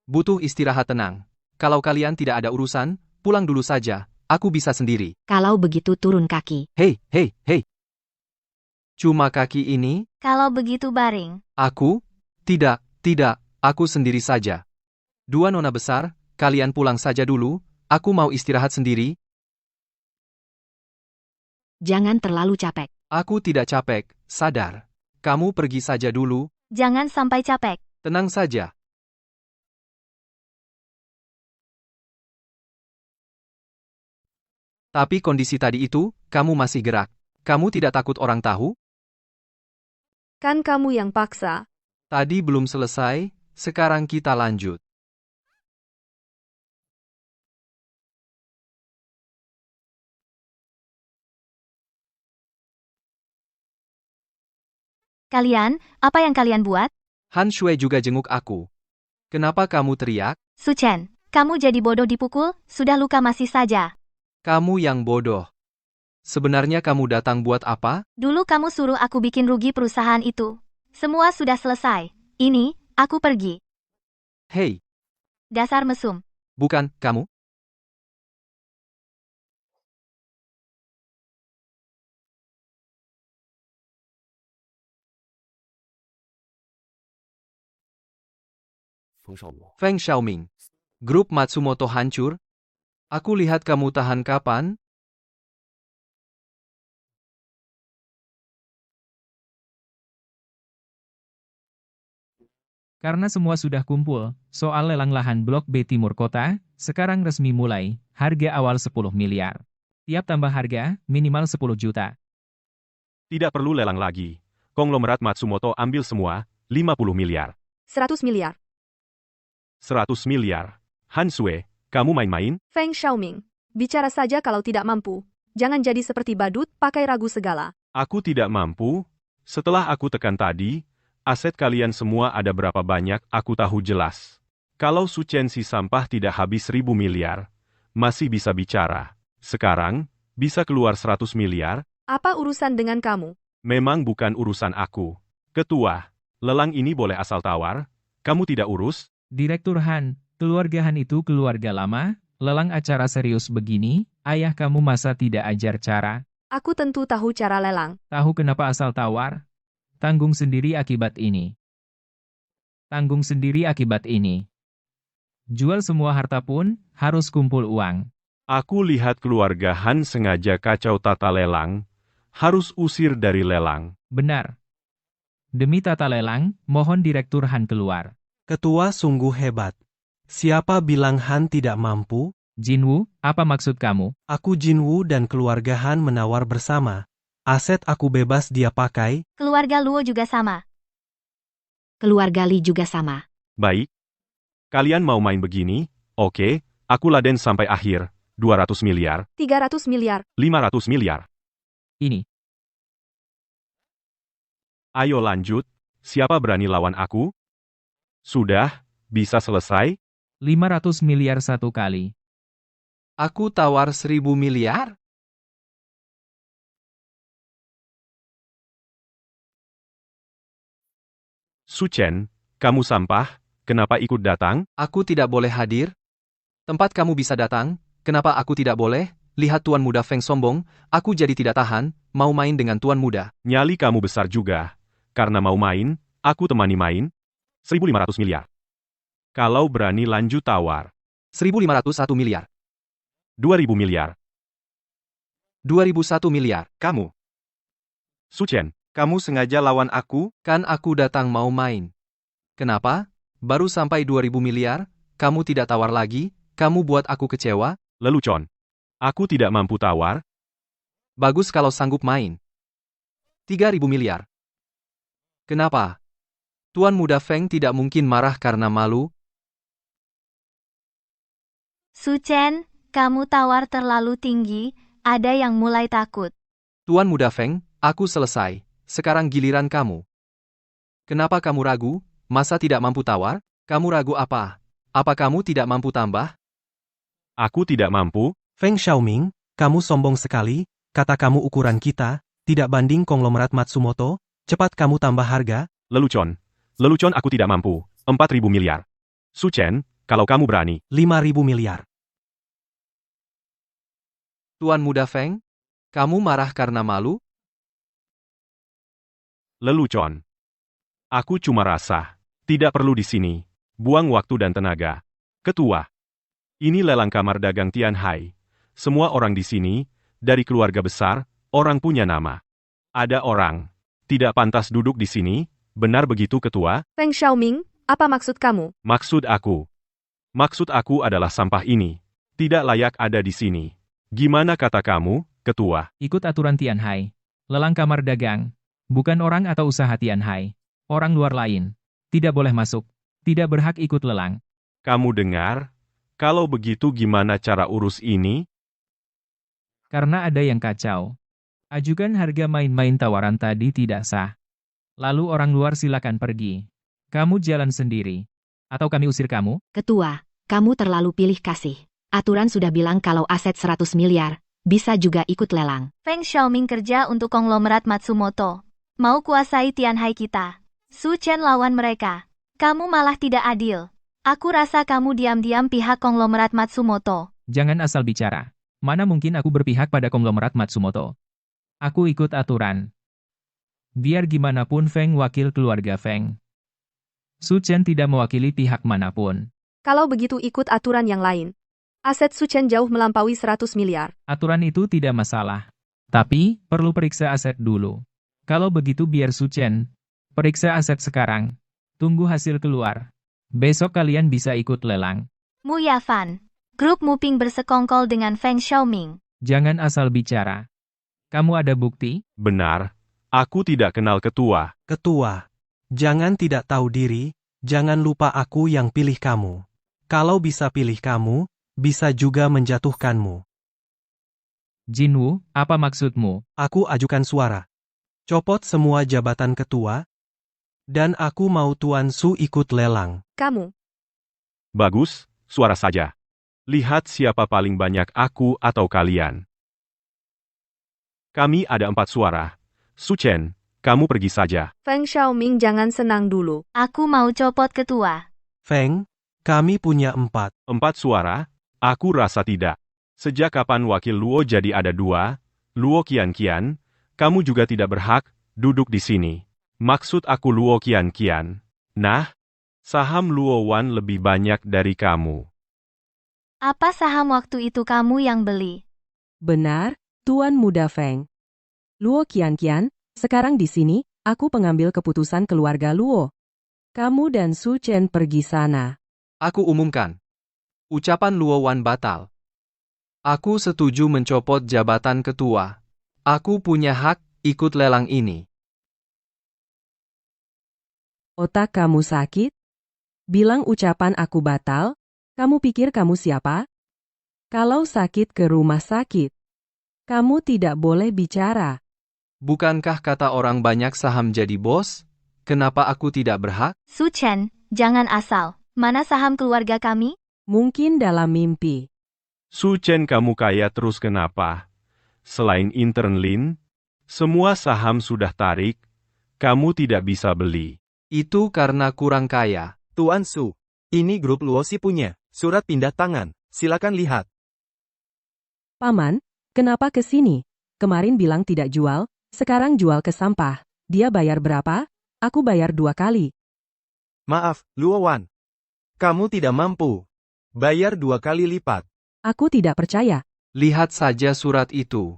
Butuh istirahat tenang. Kalau kalian tidak ada urusan, pulang dulu saja. Aku bisa sendiri. Kalau begitu turun kaki. Hei, hei, hei. Cuma kaki ini? Kalau begitu baring. Aku? Tidak, tidak. Aku sendiri saja. Dua nona besar, kalian pulang saja dulu. Aku mau istirahat sendiri. Jangan terlalu capek. Aku tidak capek, sadar. Kamu pergi saja dulu. Jangan sampai capek. Tenang saja. Tapi kondisi tadi itu, kamu masih gerak. Kamu tidak takut orang tahu? Kan kamu yang paksa. Tadi belum selesai, sekarang kita lanjut. Kalian, apa yang kalian buat? Han Shui juga jenguk aku. Kenapa kamu teriak? Su Chen, kamu jadi bodoh dipukul, sudah luka masih saja. Kamu yang bodoh. Sebenarnya kamu datang buat apa? Dulu kamu suruh aku bikin rugi perusahaan itu. Semua sudah selesai. Ini, aku pergi. Hei, Dasar mesum. bukan, kamu? Feng Xiaoming. Grup Matsumoto hancur? Aku lihat kamu tahan kapan? Karena semua sudah kumpul, soal lelang lahan Blok B Timur Kota, sekarang resmi mulai, harga awal 10 miliar. Tiap tambah harga, minimal 10 juta. Tidak perlu lelang lagi. Konglomerat Matsumoto ambil semua, 50 miliar. 100 miliar. 100 miliar. Han Shui, kamu main-main? Feng Xiaoming. Bicara saja kalau tidak mampu. Jangan jadi seperti badut, pakai ragu segala. Aku tidak mampu. Setelah aku tekan tadi, aset kalian semua ada berapa banyak, aku tahu jelas. Kalau Su Chen si sampah tidak habis 1000 miliar, masih bisa bicara. Sekarang, bisa keluar 100 miliar? Apa urusan dengan kamu? Memang bukan urusan aku. Ketua, lelang ini boleh asal tawar? Kamu tidak urus? Direktur Han, keluarga Han itu keluarga lama, lelang acara serius begini, ayah kamu masa tidak ajar cara? Aku tentu tahu cara lelang. Tahu kenapa asal tawar? Tanggung sendiri akibat ini. Tanggung sendiri akibat ini. Jual semua harta pun, harus kumpul uang. Aku lihat keluarga Han sengaja kacau tata lelang, harus usir dari lelang. Benar. Demi tata lelang, mohon Direktur Han keluar. Ketua sungguh hebat. Siapa bilang Han tidak mampu? Jinwu, apa maksud kamu? Aku Jinwu dan keluarga Han menawar bersama. Aset aku bebas dia pakai. Keluarga Luo juga sama. Keluarga Li juga sama. Baik. Kalian mau main begini? Oke, aku laden sampai akhir. 200 miliar, 300 miliar. 500 miliar. Ini. Ayo lanjut. Siapa berani lawan aku? Sudah, bisa selesai? 500 miliar satu kali. Aku tawar 1000 miliar? Su Chen, kamu sampah, kenapa ikut datang? Aku tidak boleh hadir? Tempat kamu bisa datang, kenapa aku tidak boleh? Lihat Tuan Muda Feng sombong, aku jadi tidak tahan, mau main dengan Tuan Muda. Nyali kamu besar juga. Karena mau main, aku temani main. 1.500 miliar. Kalau berani lanjut tawar. 1.501 miliar. 2.000 miliar. 2.001 miliar. Kamu. Su Chen, kamu sengaja lawan aku? Kan aku datang mau main. Kenapa? Baru sampai 2.000 miliar, kamu tidak tawar lagi, kamu buat aku kecewa? Lelucon. Aku tidak mampu tawar. Bagus kalau sanggup main. 3.000 miliar. Kenapa? Tuan Muda Feng tidak mungkin marah karena malu. Su Chen, kamu tawar terlalu tinggi, ada yang mulai takut. Tuan Muda Feng, aku selesai. Sekarang giliran kamu. Kenapa kamu ragu? Masa tidak mampu tawar? Kamu ragu apa? Apa kamu tidak mampu tambah? Aku tidak mampu. Feng Xiaoming, kamu sombong sekali, kata kamu ukuran kita, tidak banding konglomerat Matsumoto, cepat kamu tambah harga. Lelucon aku tidak mampu. 4.000 miliar. Su Chen, kalau kamu berani. 5.000 miliar. Tuan Muda Feng, kamu marah karena malu? Lelucon. Aku cuma rasa. Tidak perlu di sini. Buang waktu dan tenaga. Ketua. Ini lelang kamar dagang Tianhai. Semua orang di sini, dari keluarga besar, orang punya nama. Ada orang. Tidak pantas duduk di sini, benar begitu ketua? Feng Xiaoming, apa maksud kamu? Maksud aku adalah sampah ini. Tidak layak ada di sini. Gimana kata kamu, ketua? Ikut aturan Tianhai. Lelang kamar dagang. Bukan orang atau usaha Tianhai. Orang luar lain. Tidak boleh masuk. Tidak berhak ikut lelang. Kamu dengar? Kalau begitu gimana cara urus ini? Karena ada yang kacau. Ajukan harga main-main tawaran tadi tidak sah. Lalu orang luar silakan pergi. Kamu jalan sendiri. Atau kami usir kamu? Ketua, kamu terlalu pilih kasih. Aturan sudah bilang kalau aset 100 miliar, bisa juga ikut lelang. Feng Xiaoming kerja untuk konglomerat Matsumoto. Mau kuasai Tianhai kita. Su Chen lawan mereka. Kamu malah tidak adil. Aku rasa kamu diam-diam pihak konglomerat Matsumoto. Jangan asal bicara. Mana mungkin aku berpihak pada konglomerat Matsumoto. Aku ikut aturan. Biar gimana pun Feng wakil keluarga Feng. Su Chen tidak mewakili pihak manapun. Kalau begitu ikut aturan yang lain. Aset Su Chen jauh melampaui 100 miliar. Aturan itu tidak masalah. Tapi, perlu periksa aset dulu. Kalau begitu biar Su Chen periksa aset sekarang. Tunggu hasil keluar. Besok kalian bisa ikut lelang. Mu Yafan. Grup Muping bersekongkol dengan Feng Xiaoming. Jangan asal bicara. Kamu ada bukti? Benar. Aku tidak kenal ketua. Ketua, jangan tidak tahu diri, jangan lupa aku yang pilih kamu. Kalau bisa pilih kamu, bisa juga menjatuhkanmu. Jinwu, apa maksudmu? Aku ajukan suara. Copot semua jabatan ketua, dan aku mau Tuan Su ikut lelang. Kamu. Bagus, suara saja. Lihat siapa paling banyak aku atau kalian. Kami ada 4 suara. Su Chen, kamu pergi saja. Feng Xiaoming jangan senang dulu. Aku mau copot ketua. Feng, kami punya 4. 4 suara? Aku rasa tidak. Sejak kapan wakil Luo jadi ada 2? Luo Qian-Qian, kamu juga tidak berhak duduk di sini. Maksud aku Luo Qian-Qian. Nah, saham Luo Wan lebih banyak dari kamu. Apa saham waktu itu kamu yang beli? Benar, Tuan Muda Feng. Luo Qian-Qian, sekarang di sini, aku pengambil keputusan keluarga Luo. Kamu dan Su Chen pergi sana. Aku umumkan. Ucapan Luo Wan batal. Aku setuju mencopot jabatan ketua. Aku punya hak ikut lelang ini. Otak kamu sakit? Bilang ucapan aku batal? Kamu pikir kamu siapa? Kalau sakit ke rumah sakit. Kamu tidak boleh bicara. Bukankah kata orang banyak saham jadi bos? Kenapa aku tidak berhak? Su Chen, jangan asal. Mana saham keluarga kami? Mungkin dalam mimpi. Su Chen kamu kaya terus kenapa? Selain intern Lin, semua saham sudah tarik, kamu tidak bisa beli. Itu karena kurang kaya. Tuan Su, ini grup Luosi punya surat pindah tangan. Silakan lihat. Paman, kenapa ke sini? Kemarin bilang tidak jual, sekarang jual ke sampah. Dia bayar berapa? Aku bayar 2 kali. Maaf, Luo Wan. Kamu tidak mampu. Bayar 2 kali lipat. Aku tidak percaya. Lihat saja surat itu.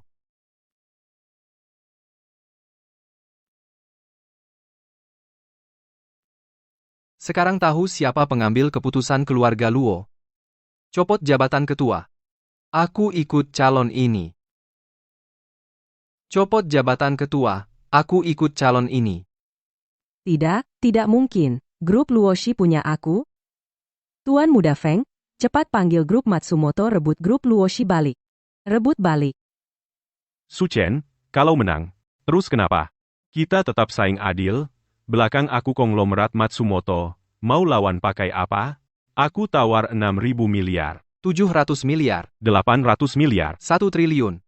Sekarang tahu siapa pengambil keputusan keluarga Luo. Copot jabatan ketua. Aku ikut calon ini. Copot jabatan ketua, aku ikut calon ini. Tidak mungkin. Grup Luoshi punya aku? Tuan Muda Feng, cepat panggil grup Matsumoto rebut grup Luoshi balik. Rebut balik. Su Chen, kalau menang, terus kenapa? Kita tetap saing adil, belakang aku konglomerat Matsumoto, mau lawan pakai apa? Aku tawar 6.000 miliar. 700 miliar. 800 miliar. 1 triliun.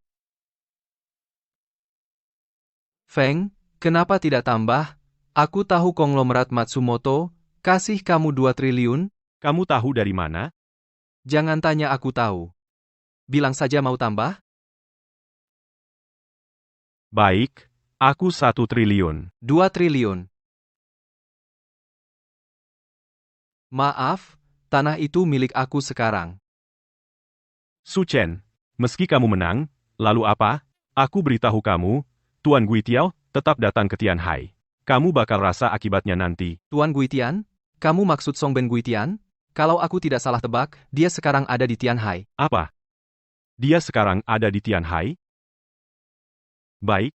Feng, kenapa tidak tambah? Aku tahu konglomerat Matsumoto, kasih kamu 2 triliun. Kamu tahu dari mana? Jangan tanya aku tahu. Bilang saja mau tambah? Baik, aku 1 triliun. 2 triliun. Maaf, tanah itu milik aku sekarang. Su Chen, meski kamu menang, lalu apa? Aku beritahu kamu, Tuan Guitiao tetap datang ke Tianhai. Kamu bakal rasa akibatnya nanti. Tuan Guitian? Kamu maksud Songben Guitian? Kalau aku tidak salah tebak, dia sekarang ada di Tianhai. Apa? Dia sekarang ada di Tianhai? Baik.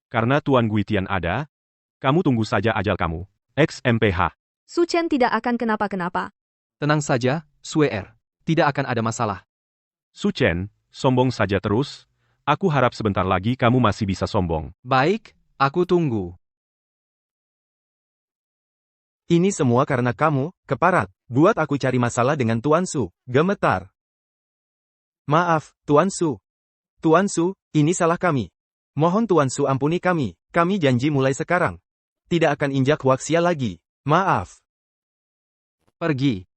Karena Tuan Guitian ada, kamu tunggu saja ajal kamu. XMPH. Su Chen tidak akan kenapa-kenapa. Tenang saja, Sue-er. Tidak akan ada masalah. Su Chen, sombong saja terus. Aku harap sebentar lagi kamu masih bisa sombong. Baik, aku tunggu. Ini semua karena kamu, keparat. Buat aku cari masalah dengan Tuan Su. Gemetar. Maaf, Tuan Su. Tuan Su, ini salah kami. Mohon Tuan Su ampuni kami. Kami janji mulai sekarang. Tidak akan injak Huaxia lagi. Maaf. Pergi.